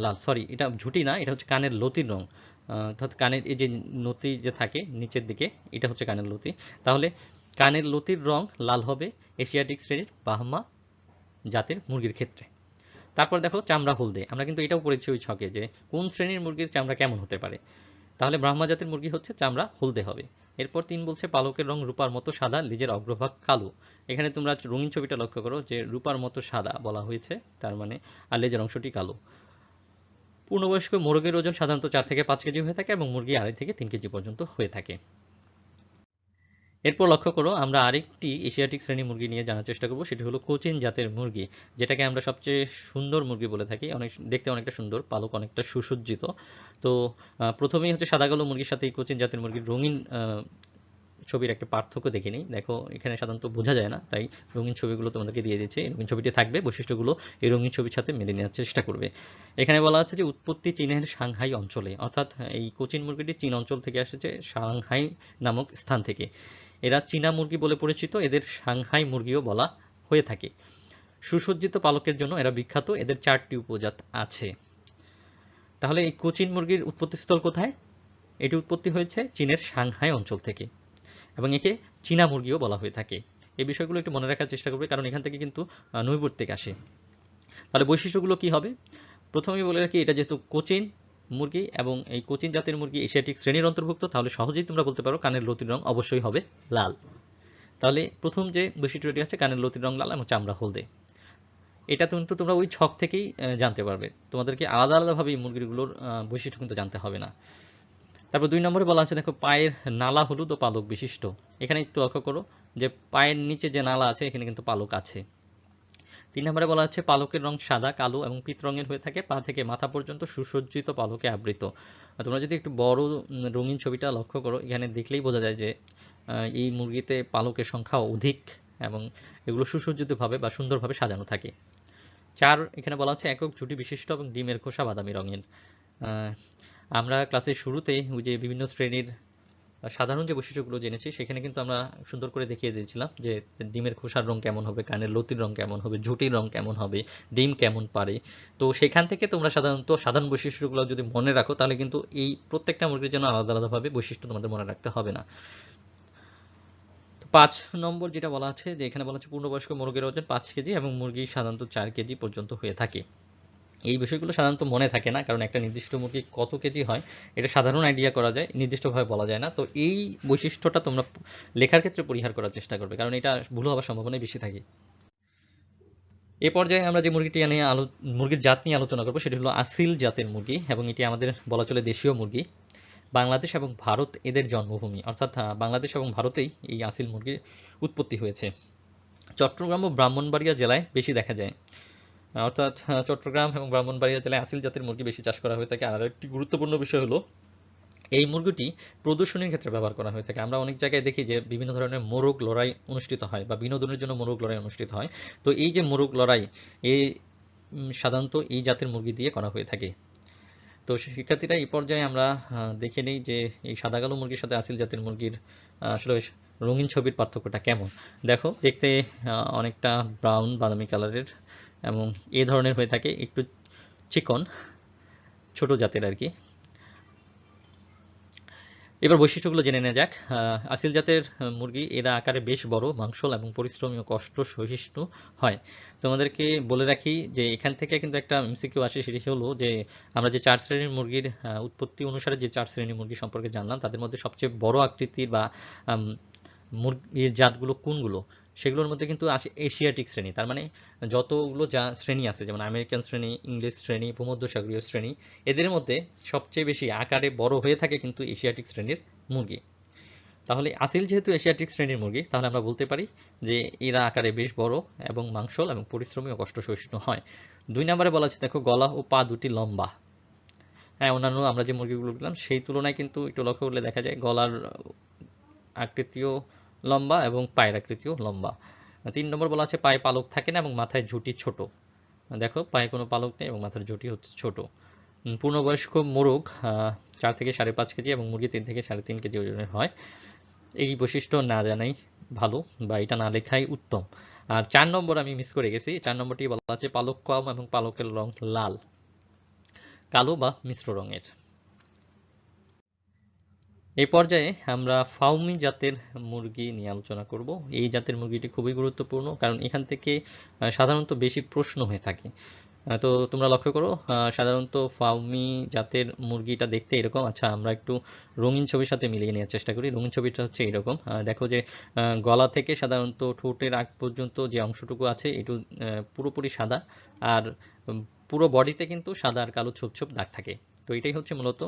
লাল, সরি এটা ঝুঁটি না, এটা হচ্ছে কানের লতির রং, অর্থাৎ কানের এই যে নতি যে থাকে নিচের দিকে, এটা হচ্ছে কানের লতি। তাহলে কানের লতির রং লাল হবে এশিয়াটিক শ্রেণীর ব্রাহ্মা জাতের মুরগির ক্ষেত্রে। তারপর দেখো চামড়া হলদে, আমরা কিন্তু এটাও পড়েছি ওই ছকে যে কোন শ্রেণীর মুরগির চামড়া কেমন হতে পারে। তাহলে ব্রাহ্মা জাতের মুরগি হচ্ছে চামড়া হলদে হবে। এরপর ৩ বলছে পালকের রং রূপার মতো সাদা, লেজের অগ্রভাগ কালো। এখানে তোমরা রঙিন ছবিটা লক্ষ্য করো যে রূপার মতো সাদা বলা হয়েছে, তার মানে আর লেজের অংশটি কালো। পূর্ণবয়স্ক মোরগের ওজন সাধারণত 4 থেকে 5 কেজি হয়ে থাকে এবং মুরগি 2.5 থেকে 3 কেজি পর্যন্ত হয়ে থাকে। এরপর লক্ষ্য করো আমরা আরেকটি এশিয়াটিক শ্রেণী মুরগি নিয়ে জানার চেষ্টা করব, সেটি হলো কোচিন জাতের মুরগি, যেটাকে আমরা সবচেয়ে সুন্দর মুরগি বলে থাকি, অনেক দেখতে অনেকটা সুন্দর, পালক অনেকটা সুসজ্জিত। তো প্রথমেই হচ্ছে সাদা কালো মুরগির সাথে এই কোচিন জাতের মুরগির রঙিন ছবির একটা পার্থক্য দেখে নিই। দেখো এখানে সাধারণত বোঝা যায় না, তাই রঙিন ছবিগুলো তোমাদেরকে দিয়ে দিচ্ছে। রঙিন ছবিটি থাকবে, বৈশিষ্ট্যগুলো এই রঙিন ছবির সাথে মেনে নেওয়ার চেষ্টা করবে। এখানে বলা আছে যে উৎপত্তি চীনের সাংহাই অঞ্চলে, অর্থাৎ এই কোচিন মুরগিটি চীন অঞ্চল থেকে এসেছে, সাংহাই নামক স্থান থেকে। এরা চীনা মুরগি বলে পরিচিত, এদের সাংহাই মুরগিও বলা হয়ে থাকে। সুসজ্জিত পালকের জন্য এরা বিখ্যাত, এদের 4টি উপজাত আছে। তাহলে এই কোচিন মুরগির উৎপত্তিস্থল কোথায়? এটি উৎপত্তি হয়েছে চীনের সাংহাই অঞ্চল থেকে এবং একে চীনা মুরগিও বলা হয়ে থাকে। এই বিষয়গুলো একটু মনে রাখার চেষ্টা করবে, কারণ এখান থেকে কিন্তু নৈর্ব্যক্তিক আসে। তাহলে বৈশিষ্ট্যগুলো কি হবে? প্রথমেই বলে রাখি, এটা যেহেতু কোচিন মুরগি এবং এই কোচিন জাতের মুরগি এশিয়াটিক শ্রেণীর অন্তর্ভুক্ত, তাহলে সহজেই তোমরা বলতে পারো কানের লতির রং অবশ্যই হবে লাল। তাহলে প্রথম যে বৈশিষ্ট্যটি আছে কানের লতির রং লাল এবং চামড়া হলদে, এটা কিন্তু তোমরা ওই ছক থেকেই জানতে পারবে, তোমাদেরকে আলাদা আলাদাভাবে এই মুরগিগুলোর বৈশিষ্ট্য কিন্তু জানতে হবে না। তারপর 2 নম্বরে বলা আছে দেখো পায়ের নালা হলুদ ও পালক বিশিষ্ট। এখানে একটু লক্ষ্য করো যে পায়ের নিচে যে নালা আছে এখানে কিন্তু পালক আছে। 3 নম্বরে বলা আছে পালকের রং সাদা, কালো এবং পিত রঙের হয়ে থাকে, পা থেকে মাথা পর্যন্ত সুসজ্জিত পালকে আবৃত। তোমরা যদি একটু বড় রঙিন ছবিটা লক্ষ্য করো, এখানে দেখলেই বোঝা যায় যে এই মুরগিতে পালকের সংখ্যা অধিক এবং এগুলো সুসজ্জিতভাবে বা সুন্দরভাবে সাজানো থাকে। 4 এখানে বলা আছে একক ঝুঁটি বিশিষ্ট এবং ডিমের খোসা বাদামি রঙের। আমরা ক্লাসের শুরুতে ওই যে বিভিন্ন শ্রেণীর সাধারণ যে বৈশিষ্ট্যগুলো জেনেছি সেখানে কিন্তু আমরা সুন্দর করে দেখিয়ে দিয়েছিলাম যে ডিমের খোসার রং কেমন হবে, কানের লতির রং কেমন হবে, ঝুঁটির রং কেমন হবে, ডিম কেমন পারে। তো সেখান থেকে তোমরা সাধারণত সাধারণ বৈশিষ্ট্যগুলো যদি মনে রাখো তাহলে কিন্তু এই প্রত্যেকটা মুরগির জন্য আলাদা আলাদাভাবে বৈশিষ্ট্য তোমাদের মনে রাখতে হবে না। 5 নম্বর যেটা বলা আছে যে এখানে বলা আছে পূর্ণবয়স্ক মুরগির ওজন 5 কেজি এবং মুরগি সাধারণত 4 কেজি পর্যন্ত হয়ে থাকে। এই বিষয়গুলো সাধারণত মনে থাকে না, কারণ একটা নির্দিষ্ট মুরগি কত কেজি হয় এটা সাধারণ আইডিয়া করা যায়, নির্দিষ্টভাবে বলা যায় না। তো এই বৈশিষ্ট্যটা তোমরা লেখার ক্ষেত্রে পরিহার করার চেষ্টা করবে, কারণ এটা ভুল হওয়ার সম্ভাবনাই বেশি থাকে। এ পর্যায়ে আমরা যে মুরগিটি নিয়ে মুরগির জাত নিয়ে আলোচনা করবো সেটি হলো আসিল জাতের মুরগি এবং এটি আমাদের বলা চলে দেশীয় মুরগি। বাংলাদেশ এবং ভারত এদের জন্মভূমি, অর্থাৎ বাংলাদেশ এবং ভারতেই এই আসিল মুরগির উৎপত্তি হয়েছে। চট্টগ্রাম ও ব্রাহ্মণবাড়িয়া জেলায় বেশি দেখা যায়, অর্থাৎ চট্টগ্রাম এবং ব্রাহ্মণবাড়িয়া জেলায় আসিল জাতের মুরগি বেশি চাষ করা হয়ে থাকে। আর একটি গুরুত্বপূর্ণ বিষয় হলো এই মুরগিটি প্রদর্শনীর ক্ষেত্রে ব্যবহার করা হয়ে থাকে। আমরা অনেক জায়গায় দেখি যে বিভিন্ন ধরনের মোরগ লড়াই অনুষ্ঠিত হয় বা বিনোদনের জন্য মোরগ লড়াই অনুষ্ঠিত হয়। তো এই যে মোরগ লড়াই এই সাধারণত এই জাতের মুরগি দিয়ে করা হয়ে থাকে। তো শিক্ষার্থীরা এই পর্যায়ে আমরা দেখে নিই যে এই সাদা কালো মুরগির সাথে আসিল জাতের মুরগির আসলে রঙিন ছবির পার্থক্যটা কেমন। দেখো দেখতে অনেকটা ব্রাউন বাদামি কালারের এবং এ ধরনের হয়ে থাকে, একটু চিকন ছোট জাতের আর কি। এবার বৈশিষ্ট্যগুলো জেনে নেওয়া যাক। আসিল জাতের মুরগি এরা আকারে বেশ বড়, মাংসল এবং পরিশ্রমী ও কষ্ট সহিষ্ণু হয়। তোমাদেরকে বলে রাখি যে এখান থেকে কিন্তু একটা এমসিকিউ আসে, সেটি হলো যে আমরা যে 4 শ্রেণীর মুরগির উৎপত্তি অনুসারে যে 4 শ্রেণীর মুরগি সম্পর্কে জানলাম তাদের মধ্যে সবচেয়ে বড় আকৃতির বা মুরগির জাতগুলো কোনগুলো, সেগুলোর মধ্যে কিন্তু আসে এশিয়াটিক শ্রেণী। তার মানে যতগুলো শ্রেণী আছে যেমন আমেরিকান শ্রেণী, ইংলিশ শ্রেণী, ভূমধ্যসাগরীয় শ্রেণী, এদের মধ্যে সবচেয়ে বেশি আকারে বড় হয়ে থাকে কিন্তু এশিয়াটিক শ্রেণীর মুরগি। তাহলে আসিল যেহেতু এশিয়াটিক শ্রেণীর মুরগি, তাহলে আমরা বলতে পারি যে এরা আকারে বেশ বড় এবং মাংসল এবং পরিশ্রমী ও কষ্ট সহিষ্ণু হয়। 2 নম্বরে বলা আছে দেখো গলা ও পা দুটি লম্বা। হ্যাঁ, অন্যান্য আমরা যে মুরগিগুলো দেখলাম সেই তুলনায় কিন্তু একটু লক্ষ্য করলে দেখা যায় গলার আকৃতিও লম্বা এবং পায়ের আকৃতিও লম্বা। 3 নম্বর বলা আছে পায়ে পালক থাকে না এবং মাথায় ঝুঁটি ছোট। দেখো পায়ে কোনো পালক নেই এবং মাথার ঝুঁটি হচ্ছে ছোট। পূর্ণবয়স্ক মোরগ 4 থেকে 5.5 কেজি এবং মুরগি 3 থেকে 3.5 কেজি ওজনের হয়। এই বৈশিষ্ট্য না জানাই ভালো বা এটা না লেখাই উত্তম। আর 4 নম্বর আমি মিস করে গেছি, 4 নম্বরটি বলা আছে পালক কম এবং পালকের রং লাল, কালো বা মিশ্র রঙের। এই পর্যায়ে আমরা ফাউমি জাতের মুরগি নিয়ে আলোচনা করব। এই জাতের মুরগিটি খুবই গুরুত্বপূর্ণ, কারণ এখান থেকে সাধারণত বেশি প্রশ্ন হয়ে থাকে। তো তোমরা লক্ষ্য করো, সাধারণত ফাউমি জাতের মুরগিটা দেখতে এরকম। আচ্ছা, আমরা একটু রঙিন ছবির সাথে মিলিয়ে নেওয়ার চেষ্টা করি। রঙিন ছবিটা হচ্ছে এরকম। দেখো যে গলা থেকে সাধারণত ঠোঁটের আগ পর্যন্ত যে অংশটুকু আছে এটু পুরোপুরি সাদা, আর পুরো বডিতে কিন্তু সাদা আর কালো ছোপ ছোপ দাগ থাকে। তো এটাই হচ্ছে মূলত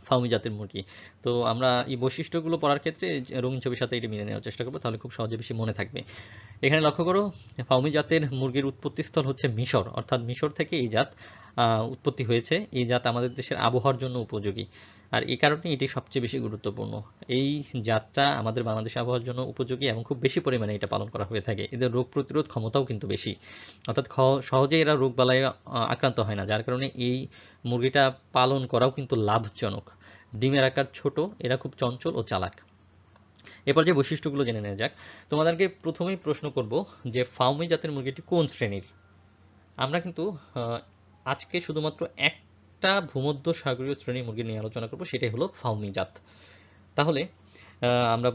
ফাউমি জাতের মুরগি। তো আমরা এই বৈশিষ্ট্যগুলো পড়ার ক্ষেত্রে রঙিন ছবির সাথে এটি মিলিয়ে নেওয়ার চেষ্টা করবো, তাহলে খুব সহজে বেশি মনে থাকবে। এখানে লক্ষ্য করো, ফাউমি জাতের মুরগির উৎপত্তিস্থল হচ্ছে মিশর, অর্থাৎ মিশর থেকে এই জাত উৎপত্তি হয়েছে। এই জাত আমাদের দেশের আবহাওয়ার জন্য উপযোগী, আর এই কারণে এটি সবচেয়ে বেশি গুরুত্বপূর্ণ। এই জাতটা আমাদের বাংলাদেশ আবহাওয়ার জন্য উপযোগী এবং খুব বেশি পরিমাণে এটা পালন করা হয়ে থাকে। এদের রোগ প্রতিরোধ ক্ষমতাও কিন্তু বেশি, অর্থাৎ সহজে এরা রোগ বালায় আক্রান্ত হয় না, যার কারণে এই মুরগিটা পালন করাও কিন্তু লাভজনক। ডিমের আকার ছোট, এরা খুব চঞ্চল ও চালাক। এরপর যে বৈশিষ্ট্যগুলো জেনে নেওয়া যাক। তোমাদেরকে প্রথমেই প্রশ্ন করব যে ফাউমি জাতের মুরগিটি কোন শ্রেণীর। আমরা কিন্তু আজকে শুধুমাত্র একটা ভূমধ্য সাগরীয় শ্রেণীর মুরগি নিয়ে আলোচনা করব, সেটাই হলো ফাউমি জাত। তাহলে আমরা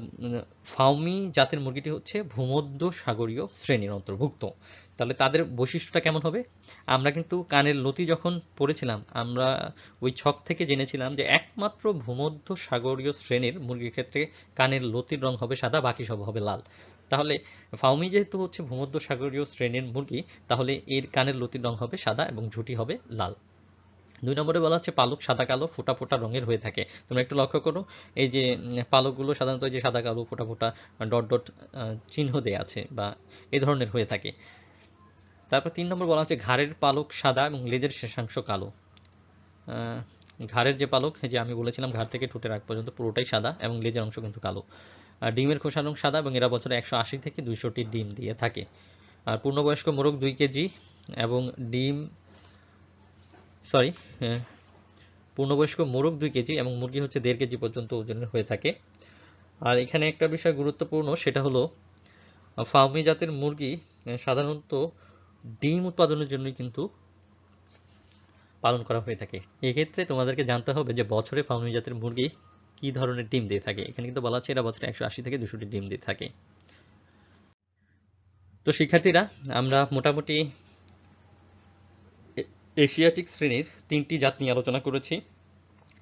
ফাউমি জাতের মুরগিটি হচ্ছে ভূমধ্য সাগরীয় শ্রেণীর অন্তর্ভুক্ত। তাহলে তাদের বৈশিষ্ট্যটা কেমন হবে? আমরা কিন্তু কানের লতি যখন পড়েছিলাম, আমরা ওই ছক থেকে জেনেছিলাম যে একমাত্র ভূমধ্য সাগরীয় শ্রেণীর মুরগির ক্ষেত্রে কানের লতির রং হবে সাদা, বাকি সব হবে লাল। তাহলে ফাউমি যেহেতু হচ্ছে ভূমধ্য সাগরীয় শ্রেণীর মুরগি, তাহলে এর কানের লতির রং হবে সাদা এবং ঝুঁটি হবে লাল। 2 নম্বরে বলা হচ্ছে পালক সাদা কালো ফোঁটা ফোঁটা রঙের হয়ে থাকে। তোমরা একটু লক্ষ্য করো, এই যে পালকগুলো সাধারণত এই যে সাদা কালো ফোঁটা ফোঁটা ডট ডট চিহ্ন দেয়া আছে বা এই ধরনের হয়ে থাকে। তারপর 3 নম্বর বলা হচ্ছে ঘাড়ের পালক সাদা এবং লেজের শেষাংশ কালো। ঘাড়ের যে পালক, যে আমি বলেছিলাম ঘাড় থেকে ঠোঁটের আগ পর্যন্ত পুরোটাই সাদা এবং লেজের অংশ কিন্তু কালো। আর ডিমের খোসার রং সাদা এবং এরা বছরে 180 থেকে 200টি ডিম দিয়ে থাকে। আর পূর্ণবয়স্ক মোরগ 2 কেজি এবং ডিম সরি পূর্ণবয়স্ক মোরগ 2 কেজি এবং মুরগি হচ্ছে 1.5 কেজি পর্যন্ত ওজনের হয়ে থাকে। আর এখানে একটা বিষয় গুরুত্বপূর্ণ, সেটা হলো ফার্মি জাতের মুরগি সাধারণত ডিম উৎপাদনের জন্যই কিন্তু পালন করা হয়ে থাকে। এক্ষেত্রে তোমাদেরকে জানতে হবে যে বছরে ফার্মি জাতের মুরগি কি ধরনের ডিম দিয়ে থাকে। এখানে কিন্তু বলা আছে এরা বছরে 180 থেকে 200টি ডিম দিয়ে থাকে। তো শিক্ষার্থীরা, আমরা মোটামুটি এশিয়াটিক শ্রেণীর 3টি জাত নিয়ে আলোচনা করেছি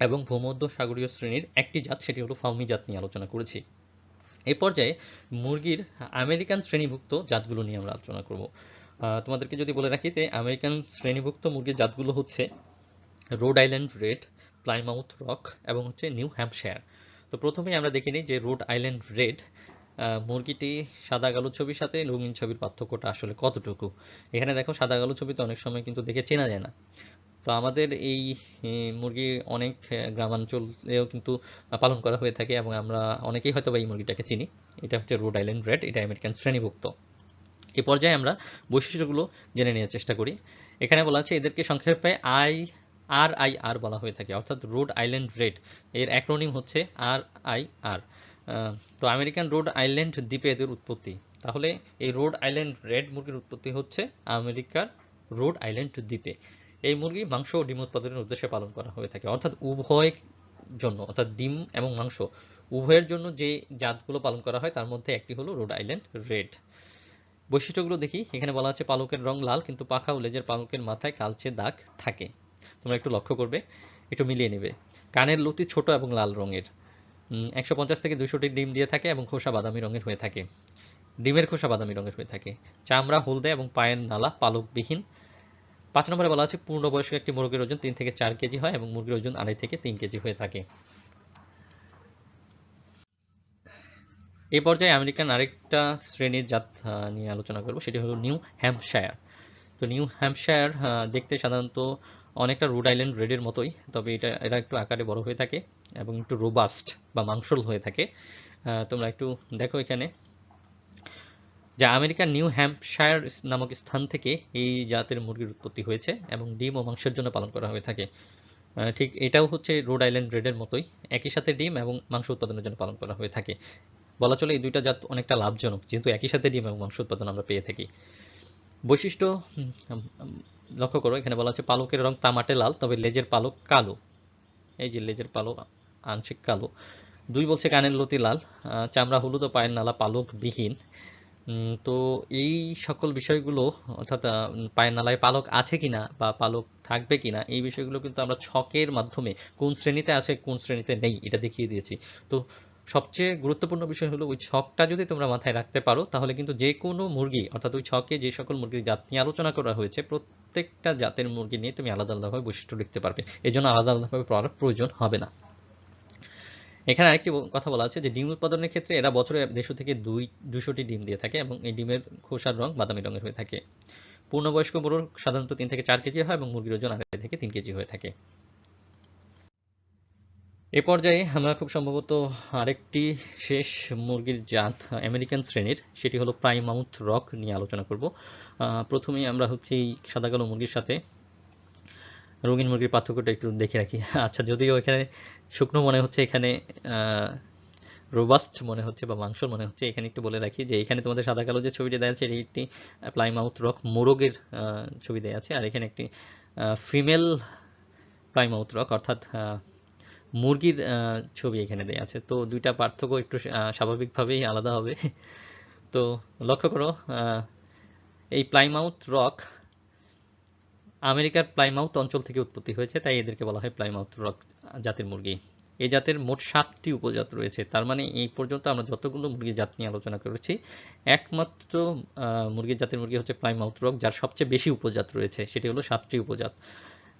এবং ভূমধ্য সাগরীয় শ্রেণীর একটি জাত, সেটি হলো ফাউমি জাত নিয়ে আলোচনা করেছি। এই পর্যায়ে মুরগির আমেরিকান শ্রেণীভুক্ত জাতগুলো নিয়ে আমরা আলোচনা করব। তোমাদেরকে যদি বলে রাখি, আমেরিকান শ্রেণীভুক্ত মুরগির জাতগুলো হচ্ছে road Island red, Plymouth rock এবং হচ্ছে নিউ হ্যাম্পশায়ার। তো প্রথমেই আমরা দেখে নিই যে রোড আইল্যান্ড রেড মুরগিটি সাদা কালো ছবির সাথে রঙিন ছবির পার্থক্যটা আসলে কতটুকু। এখানে দেখো সাদা কালো ছবিতে অনেক সময় কিন্তু দেখে চেনা যায় না। তো আমাদের এই মুরগি অনেক গ্রামাঞ্চলেও কিন্তু পালন করা হয়ে থাকে এবং আমরা অনেকেই হয়তো বা এই মুরগিটাকে চিনি। এটা হচ্ছে রোড আইল্যান্ড রেড, এটা আমেরিকান শ্রেণীভুক্ত। এই পর্যায়ে আমরা বৈশিষ্ট্যগুলো জেনে নেওয়ার চেষ্টা করি। এখানে বলা আছে এদেরকে সংক্ষেপে RIR বলা হয়ে থাকে, অর্থাৎ রোড আইল্যান্ড রেড এর অ্যাক্রোনিম হচ্ছে RIR। তো আমেরিকান রোড আইল্যান্ড দ্বীপে এদের উৎপত্তি। তাহলে এই রোড আইল্যান্ড রেড মুরগির উৎপত্তি হচ্ছে আমেরিকার রোড আইল্যান্ড দ্বীপে। এই মুরগি মাংস ও ডিম উৎপাদনের উদ্দেশ্যে পালন করা হয়ে থাকে, অর্থাৎ উভয় জন্য, অর্থাৎ ডিম এবং মাংস উভয়ের জন্য যে জাতগুলো পালন করা হয় তার মধ্যে একটি হলো রোড আইল্যান্ড রেড। বৈশিষ্ট্যগুলো দেখি। এখানে বলা আছে পালকের রং লাল, কিন্তু পাখা ও লেজের পালকের মাথায় কালচে দাগ থাকে। তোমরা একটু লক্ষ্য করবে, একটু মিলিয়ে নেবে। কানের লতি ছোট এবং লাল রঙের। 150 থেকে 200টি ডিম দিয়ে থাকে এবং খোসা বাদামি রঙের হয়ে থাকে। ডিমের খোসা বাদামি রঙের হয়ে থাকে। চামড়া হলদে এবং পায়ের নালা পালকবিহীন। 5 নম্বরে বলা আছে পূর্ণবয়স্ক একটি মুরগির ওজন 3 থেকে 4 কেজি হয় এবং মুরগির ওজন 2.5 থেকে 3 কেজি হয়ে থাকে। এই পর্যায়ে আমেরিকান আরেকটা শ্রেণীর জাত নিয়ে আলোচনা করব, সেটি হলো নিউ হ্যাম্পশায়ার। তো নিউ হ্যাম্পশায়ার দেখতে সাধারণত অনেকটা রোড আইল্যান্ড রেডের মতোই, তবে এরা একটু আকারে বড় হয়ে থাকে এবং একটু রোবাস্ট বা মাংসল হয়ে থাকে। তোমরা একটু দেখো এখানে, যা আমেরিকার নিউ হ্যাম্পশায়ার নামক স্থান থেকে এই জাতের মুরগির উৎপত্তি হয়েছে এবং ডিম ও মাংসের জন্য পালন করা হয়ে থাকে। ঠিক এটাও হচ্ছে রোড আইল্যান্ড রেডের মতোই, একই সাথে ডিম এবং মাংস উৎপাদনের জন্য পালন করা হয়ে থাকে। বলা চলে এই দুইটা জাত অনেকটা লাভজনক, যেহেতু একই সাথে ডিম এবং মাংস উৎপাদন আমরা পেয়ে থাকি। বৈশিষ্ট্য লক্ষ্য করো, এখানে বলা হচ্ছে পালকের রং তামাটে লাল, তবে লেজের পালক কালো। এই যে লেজের পালক আংশিক কালো। 2 বলছে কানের লতি লাল, চামড়া হলুদ ও পায়ের নালা পালকবিহীন। তো এই সকল বিষয়গুলো, অর্থাৎ পায়ের নালায় পালক আছে কিনা বা পালক থাকবে কিনা, এই বিষয়গুলো কিন্তু আমরা ছকের মাধ্যমে কোন শ্রেণীতে আছে কোন শ্রেণীতে নেই এটা দেখিয়ে দিয়েছি। তো সবচেয়ে গুরুত্বপূর্ণ বিষয় হলো ওই ছকটা যদি তোমরা মাথায় রাখতে পারো, তাহলে কিন্তু যে কোনো মুরগি, অর্থাৎ ওই ছকে যে সকল মুরগির জাত নিয়ে আলোচনা করা হয়েছে প্রত্যেকটা জাতের মুরগি নিয়ে তুমি আলাদা আলাদাভাবে বৈশিষ্ট্য লিখতে পারবে, এই জন্য আলাদা আলাদাভাবে পড়ার প্রয়োজন হবে না। এখানে আরেকটি কথা বলা আছে যে ডিম উৎপাদনের ক্ষেত্রে এরা বছরে 150 থেকে 200টি ডিম দিয়ে থাকে এবং এই ডিমের খোসার রং বাদামি রঙের হয়ে থাকে। পূর্ণবয়স্ক মোরগ সাধারণত 3 থেকে 4 কেজি হয় এবং মুরগির ওজন 2.5 থেকে 3 কেজি হয়ে থাকে। এ পর্যায়ে আমরা খুব সম্ভবত আরেকটি শেষ মুরগির জাত আমেরিকান শ্রেণীর, সেটি হলো প্লাইমাউথ রক নিয়ে আলোচনা করব। প্রথমেই আমরা হচ্ছে এই সাদা কালো মুরগির সাথে রঙিন মুরগির পার্থক্যটা একটু দেখে রাখি। আচ্ছা, যদিও এখানে শুকনো মনে হচ্ছে, এখানে রোবাস্ট মনে হচ্ছে বা মাংস মনে হচ্ছে, এখানে একটু বলে রাখি যে এখানে তোমাদের সাদা কালো যে ছবিটি দেওয়া আছে এটি একটি প্লাইমাউথ রক মোরগের ছবি দেওয়া আছে, আর এখানে একটি ফিমেল প্লাইমাউথ রক অর্থাৎ মুরগির ছবি এখানে দেওয়া আছে। তো দুইটা পার্থক্য একটু স্বাভাবিকভাবেই আলাদা হবে। তো লক্ষ্য করো, এই প্লাইমাউথ রক আমেরিকার প্লাইমাউথ অঞ্চল থেকে উৎপত্তি হয়েছে, তাই এদেরকে বলা হয় প্লাইমাউথ রক জাতের মুরগি। এই জাতের মোট 7টি উপজাত রয়েছে। তার মানে এই পর্যন্ত আমরা যতগুলো মুরগির জাত নিয়ে আলোচনা করেছি, একমাত্র মুরগির জাতের মুরগি হচ্ছে প্লাইমাউথ রক, যার সবচেয়ে বেশি উপজাত রয়েছে, সেটি হলো 7টি উপজাত।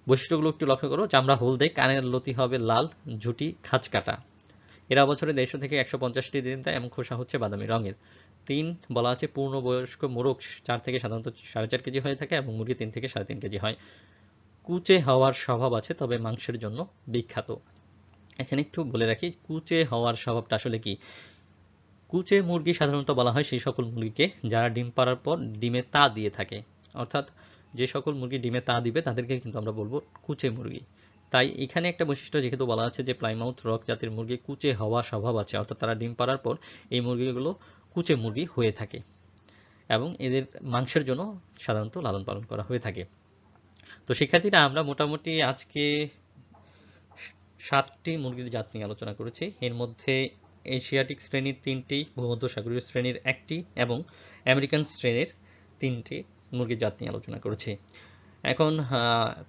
বৈশিষ্ট্যগুলো একটু লক্ষ্য করো, চামড়া হলদে, কানের লতি হবে লাল, ঝুটি খাঁজ কাটা। এরা বছরে 150 থেকে 150টি ডিম দেয় এবং খোসা হচ্ছে বাদামি রঙের। 3 বলা আছে পূর্ণবয়স্ক মোরগ 4 থেকে সাধারণত 4.5 কেজি হয়ে থাকে এবং মুরগি 3 থেকে 3.5 কেজি হয়। কুচে হওয়ার স্বভাব আছে, তবে মাংসের জন্য বিখ্যাত। এখানে একটু বলে রাখি, কুচে হওয়ার স্বভাবটা আসলে কি। কুচে মুরগি সাধারণত বলা হয় সেই সকল মুরগিকে যারা ডিম পাড়ার পর ডিমে তা দিয়ে থাকে, অর্থাৎ যে সকল মুরগি ডিমে তা দিবে তাদেরকে কিন্তু আমরা বলবো কুচে মুরগি। তাই এখানে একটা বৈশিষ্ট্য যেহেতু বলা আছে যে প্লাইমাউথ রক জাতের মুরগি কুচে হওয়ার স্বভাব আছে, অর্থাৎ তারা ডিম পাড়ার পর এই মুরগিগুলো কুচে মুরগি হয়ে থাকে এবং এদের মাংসের জন্য সাধারণত লালন পালন করা হয়ে থাকে। তো শিক্ষার্থীরা, আমরা মোটামুটি আজকে 7টি মুরগির জাত নিয়ে আলোচনা করেছি। এর মধ্যে এশিয়াটিক শ্রেণীর 3টি, ভূমধ্যসাগরীয় শ্রেণীর 1টি এবং আমেরিকান শ্রেণীর 3টি মুরগির জাত নিয়ে আলোচনা করেছি। এখন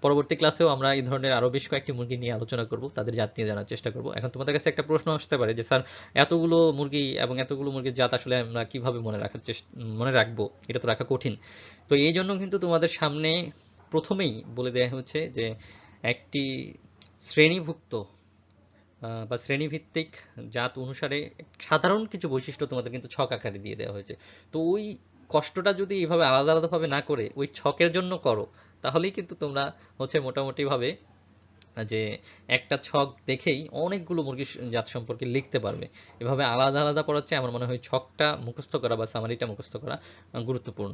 পরবর্তী ক্লাসেও আমরা এই ধরনের আরো বেশ কয়েকটি মুরগি নিয়ে আলোচনা করব, তাদের জাত নিয়ে জানার চেষ্টা করব। এখন তোমাদের কাছে একটা প্রশ্ন আসতে পারে যে স্যার, এতগুলো মুরগি এবং এতগুলো মুরগির জাত আসলে আমরা কিভাবে মনে রাখবো, এটা তো রাখা কঠিন। তো এই জন্য কিন্তু তোমাদের সামনে প্রথমেই বলে দেওয়া হচ্ছে যে একটি শ্রেণীভুক্ত বা শ্রেণীভিত্তিক জাত অনুসারে সাধারণ কিছু বৈশিষ্ট্য তোমাদের কিন্তু ছক আকারে দিয়ে দেওয়া হয়েছে। তো ওই কষ্টটা যদি এইভাবে আলাদা আলাদাভাবে না করে ওই ছকের জন্য করো, তাহলেই কিন্তু তোমরা হচ্ছে মোটামুটিভাবে যে একটা ছক দেখেই অনেকগুলো মুরগির জাত সম্পর্কে লিখতে পারবে। এভাবে আলাদা আলাদা পড়াচ্ছে আমার মনে হয় ছকটা মুখস্থ করা বা সামারিটা মুখস্থ করা গুরুত্বপূর্ণ।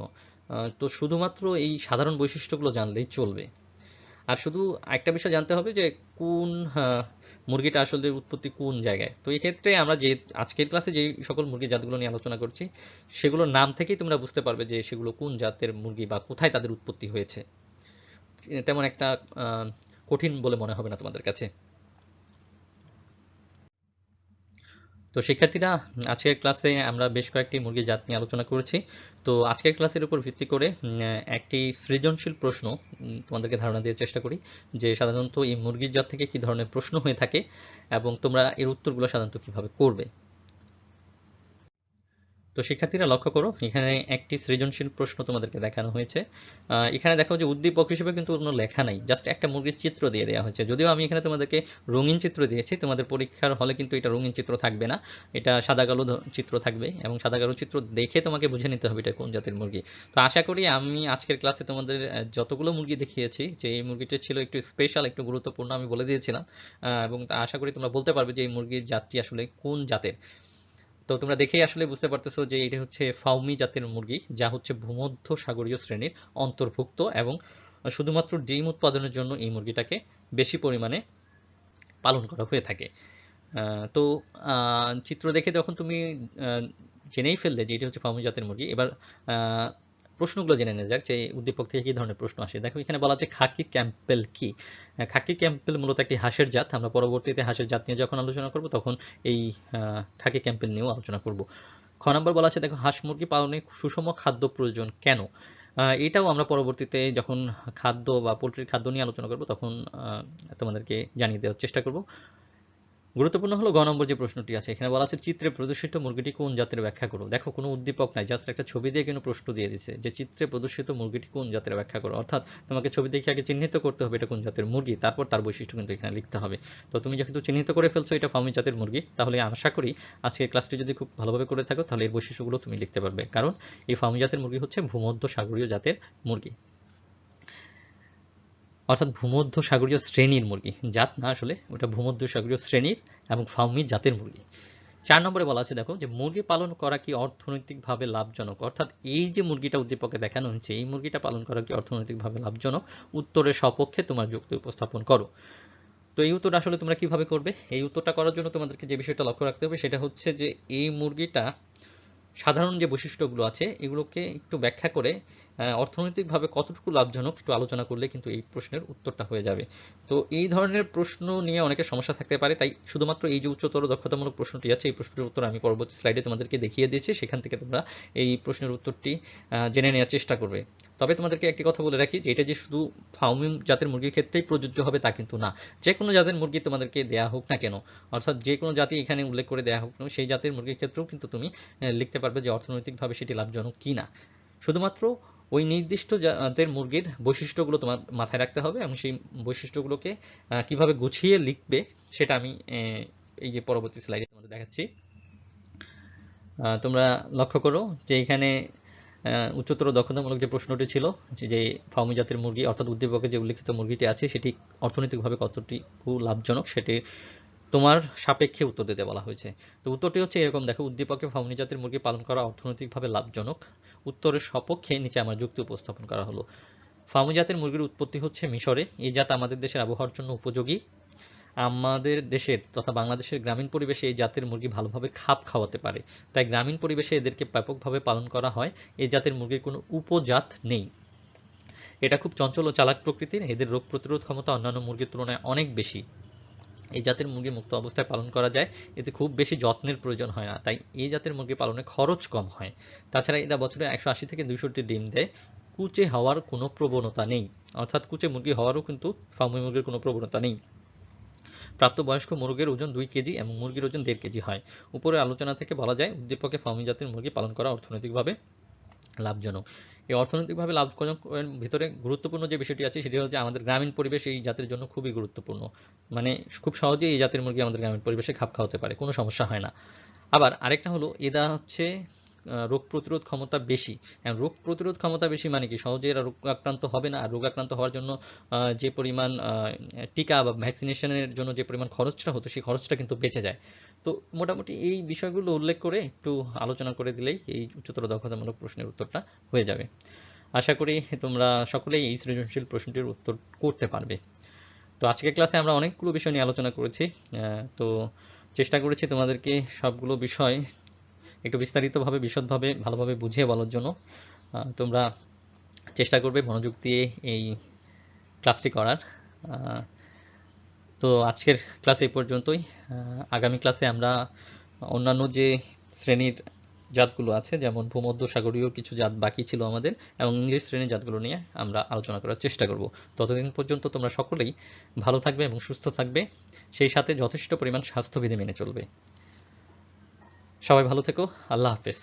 তো শুধুমাত্র এই সাধারণ বৈশিষ্ট্যগুলো জানলেই চলবে। আর শুধু একটা বিষয় জানতে হবে যে কোন মুরগিটা আসলে উৎপত্তি কোন জায়গায়। তো এই ক্ষেত্রে আমরা যে আজকের ক্লাসে যে সকল মুরগির জাতগুলো নিয়ে আলোচনা করছি, সেগুলোর নাম থেকেই তোমরা বুঝতে পারবে যে সেগুলো কোন জাতের মুরগি বা কোথায় তাদের উৎপত্তি হয়েছে। তেমন একটা কঠিন বলে মনে হবে না তোমাদের কাছে। তো শিক্ষার্থীরা, আজকের ক্লাসে আমরা বেশ কয়েকটি মুরগির জাত নিয়ে আলোচনা করেছি। তো আজকের ক্লাসের উপর ভিত্তি করে একটি সৃজনশীল প্রশ্ন তোমাদেরকে ধারণা দেওয়ার চেষ্টা করি যে সাধারণত এই মুরগির জাত থেকে কি ধরনের প্রশ্ন হয়ে থাকে এবং তোমরা এর উত্তরগুলো সাধারণত কিভাবে করবে। তো শিক্ষার্থীরা লক্ষ্য করো, এখানে একটি সৃজনশীল প্রশ্ন তোমাদেরকে দেখানো হয়েছে। এখানে দেখো যে উদ্দীপক হিসেবে কিন্তু কোনো লেখা নাই, জাস্ট একটা মুরগির চিত্র দিয়ে দেওয়া হয়েছে। যদিও আমি এখানে তোমাদেরকে রঙিন চিত্র দিয়েছি, তোমাদের পরীক্ষার হলে কিন্তু এটা রঙিন চিত্র থাকবে না, এটা সাদা কালো চিত্র থাকবে এবং সাদা কালো চিত্র দেখে তোমাকে বুঝে নিতে হবে এটা কোন জাতের মুরগি। তো আশা করি আমি আজকের ক্লাসে তোমাদের যতগুলো মুরগি দেখিয়েছি যে এই মুরগিটা ছিল একটু স্পেশাল, একটু গুরুত্বপূর্ণ আমি বলে দিয়েছিলাম, এবং আশা করি তোমরা বলতে পারবে যে এই মুরগির জাতটি আসলে কোন জাতের। তো তোমরা দেখেই আসলে বুঝতে পারতেছো যে এটা হচ্ছে ফাউমি জাতের মুরগি, যা হচ্ছে ভূমধ্য সাগরীয় শ্রেণীর অন্তর্ভুক্ত এবং শুধুমাত্র ডিম উৎপাদনের জন্য এই মুরগিটাকে বেশি পরিমাণে পালন করা হয়ে থাকে। তো চিত্র দেখে যখন তুমি জেনেই ফেললে যে এটি হচ্ছে ফার্মি জাতের মুরগি, এবার প্রশ্নগুলো জেনে নেওয়া যাক যে উদ্দীপক থেকে কি ধরনের প্রশ্ন আসে। দেখো এখানে বলা আছে খাকি ক্যাম্পেল কি। খাকি ক্যাম্পেল মূলত একটি হাঁসের জাত। আমরা পরবর্তীতে হাঁসের জাত নিয়ে যখন আলোচনা করব তখন এই খাকি ক্যাম্পেল নিয়েও আলোচনা করব। খ নম্বর বলা আছে দেখো হাঁস মুরগি পালনে সুষম খাদ্য প্রয়োজন কেন। এটাও আমরা পরবর্তীতে যখন খাদ্য বা পোলট্রির খাদ্য নিয়ে আলোচনা করব তখন তোমাদেরকে জানিয়ে দেওয়ার চেষ্টা করব। গুরুত্বপূর্ণ হলো গ নম্বর যে প্রশ্নটি আছে, এখানে বলা আছে চিত্রে প্রদর্শিত মুরগিটি কোন জাতের ব্যাখ্যা করো। দেখো কোনো উদ্দীপক নাই, জাস্ট একটা ছবি দিয়ে কিন্তু প্রশ্ন দিয়ে দিছে যে চিত্রে প্রদর্শিত মুরগিটি কোন জাতের ব্যাখ্যা করো, অর্থাৎ তোমাকে ছবি দেখে আগে চিহ্নিত করতে হবে এটা কোন জাতের মুরগি, তারপর তার বৈশিষ্ট্য কিন্তু এখানে লিখতে হবে। তো তুমি যেহেতু চিহ্নিত করে ফেলছো এটা ফার্মি জাতের মুরগি, তাহলে আশা করি আজকের ক্লাসটি যদি খুব ভালোভাবে করে থাকো তাহলে এর বৈশিষ্ট্যগুলো তুমি লিখতে পারবে, কারণ এই ফার্মি জাতের মুরগি হচ্ছে ভূমধ্য সাগরীয় জাতের মুরগি, অর্থাৎ ভূমধ্য সাগরীয় শ্রেণীর মুরগি, জাত না আসলে ওটা ভূমধ্য সাগরীয় শ্রেণীর এবং ফার্মি জাতের মুরগি। 4 নম্বরে বলা আছে দেখো যে মুরগি পালন করা কি অর্থনৈতিকভাবে লাভজনক, অর্থাৎ এই যে মুরগিটা উদ্দীপকে দেখানো হয়েছে এই মুরগিটা পালন করা কি অর্থনৈতিকভাবে লাভজনক, উত্তরের সপক্ষে তোমার যুক্তি উপস্থাপন করো। তো এই উত্তরটা আসলে তোমরা কিভাবে করবে, এই উত্তরটা করার জন্য তোমাদেরকে যে বিষয়টা লক্ষ্য রাখতে হবে সেটা হচ্ছে যে এই মুরগিটা সাধারণ যে বৈশিষ্ট্যগুলো আছে এগুলোকে একটু ব্যাখ্যা করে অর্থনৈতিকভাবে কতটুকু লাভজনক একটু আলোচনা করলে কিন্তু এই প্রশ্নের উত্তরটা হয়ে যাবে। তো এই ধরনের প্রশ্ন নিয়ে অনেকের সমস্যা থাকতে পারে, তাই শুধুমাত্র এই যে উচ্চতর দক্ষতামূলক প্রশ্নটি আছে এই প্রশ্নের উত্তর আমি পরবর্তী স্লাইডে তোমাদেরকে দেখিয়ে দিয়েছি, সেখান থেকে তোমরা এই প্রশ্নের উত্তরটি জেনে নেওয়ার চেষ্টা করবে। তবে তোমাদেরকে একটি কথা বলে রাখি যে এটা যে শুধু ফার্মি জাতের মুরগির ক্ষেত্রেই প্রযোজ্য হবে তা কিন্তু না, যে কোনো জাতের মুরগি তোমাদেরকে দেয়া হোক না কেন, অর্থাৎ যে কোনো জাতি এখানে উল্লেখ করে দেয়া হোক না সেই জাতের মুরগির ক্ষেত্রেও কিন্তু তুমি লিখতে পারবে যে অর্থনৈতিকভাবে সেটি লাভজনক কি না। শুধুমাত্র ওই নির্দিষ্ট জাতের মুরগির বৈশিষ্ট্যগুলো তোমার মাথায় রাখতে হবে এবং সেই বৈশিষ্ট্যগুলোকে কিভাবে গুছিয়ে লিখবে সেটা আমি এই যে পরবর্তী স্লাইডে তোমাদের দেখাচ্ছি। তোমরা লক্ষ্য করো যে এখানে উচ্চতর দক্ষতামূলক যে প্রশ্নটি ছিল যে ফার্মি জাতের মুরগি অর্থাৎ উদ্দীপকে যে উল্লিখিত মুরগিটি আছে সেটি অর্থনৈতিকভাবে কতটুকু লাভজনক সেটি তোমার সাপেক্ষে উত্তর দিতে বলা হয়েছে। তো উত্তরটি হচ্ছে এরকম, দেখো উদ্দীপকে ফার্মি জাতের মুরগি পালন করা অর্থনৈতিকভাবে লাভজনক, উত্তরের সপক্ষে নিচে আমার যুক্তি উপস্থাপন করা হলো। ফার্মি জাতের মুরগির উৎপত্তি হচ্ছে মিশরে, এই জাত আমাদের দেশের আবহাওয়ার জন্য উপযোগী, আমাদের দেশের তথা বাংলাদেশের গ্রামীণ পরিবেশে এই জাতের মুরগি ভালোভাবে খাপ খাওয়াতে পারে, তাই গ্রামীণ পরিবেশে এদেরকে ব্যাপকভাবে পালন করা হয়। এই জাতের মুরগির কোনো উপজাত নেই, এটা খুব চঞ্চল ও চালাক প্রকৃতির, এদের রোগ প্রতিরোধ ক্ষমতা অন্যান্য মুরগির তুলনায় অনেক বেশি। এই জাতের মুরগি মুক্ত অবস্থায় পালন করা যায়, এতে খুব বেশি যত্নের প্রয়োজন হয় না, তাই এই জাতের মুরগি পালনে খরচ কম হয়। তাছাড়া এরা বছরে 180 থেকে 200টি ডিম দেয়, কুচে হওয়ার কোনো প্রবণতা নেই, অর্থাৎ কুচে মুরগি হওয়ারও কিন্তু ফার্মি মুরগির কোনো প্রবণতা নেই। প্রাপ্তবয়স্ক মুরগির ওজন 2 কেজি এবং মুরগির ওজন 1.5 কেজি হয়। উপরের আলোচনা থেকে বলা যায় উদ্দীপকে ফার্মি জাতের মুরগি পালন করা অর্থনৈতিকভাবে লাভজনক। এই অর্থনৈতিকভাবে লাভজনকের ভিতরে গুরুত্বপূর্ণ যে বিষয়টি আছে সেটি হচ্ছে আমাদের গ্রামীণ পরিবেশ এই জাতের জন্য খুবই গুরুত্বপূর্ণ, মানে খুব সহজেই এই জাতের মুরগি আমাদের গ্রামীণ পরিবেশে খাপ খাওয়াতে পারে, কোনো সমস্যা হয় না। আবার আরেকটা হলো এরা হচ্ছে রোগ প্রতিরোধ ক্ষমতা বেশি। রোগ প্রতিরোধ ক্ষমতা বেশি মানে কি, সহজে এরা রোগ আক্রান্ত হবে না, আর রোগ আক্রান্ত হওয়ার জন্য যে পরিমাণ টিকা বা ভ্যাকসিনেশনের জন্য যে পরিমাণ খরচটা হতো সেই খরচটা কিন্তু বেঁচে যায়। তো মোটামুটি এই বিষয়গুলো উল্লেখ করে একটু আলোচনা করে দিলেই এই উচ্চতর দক্ষতামূলক প্রশ্নের উত্তরটা হয়ে যাবে। আশা করি তোমরা সকলেই এই সৃজনশীল প্রশ্নটির উত্তর করতে পারবে। তো আজকের ক্লাসে আমরা অনেকগুলো বিষয় নিয়ে আলোচনা করেছি, তো চেষ্টা করেছি তোমাদেরকে সবগুলো বিষয় একটু বিস্তারিতভাবে বিশদভাবে ভালোভাবে বুঝিয়ে বলার জন্য। তোমরা চেষ্টা করবে মনোযোগ দিয়ে এই ক্লাসটি করার। তো আজকের ক্লাস এই পর্যন্তই। আগামী ক্লাসে আমরা অন্যান্য যে শ্রেণীর জাতগুলো আছে যেমন ভূমধ্য সাগরীয় কিছু জাত বাকি ছিল আমাদের এবং ইংরেজ শ্রেণীর জাতগুলো নিয়ে আমরা আলোচনা করার চেষ্টা করব। ততদিন পর্যন্ত তোমরা সকলেই ভালো থাকবে এবং সুস্থ থাকবে, সেই সাথে যথেষ্ট পরিমাণ স্বাস্থ্যবিধি মেনে চলবে। সবাই ভালো থেকো, আল্লাহ হাফেজ।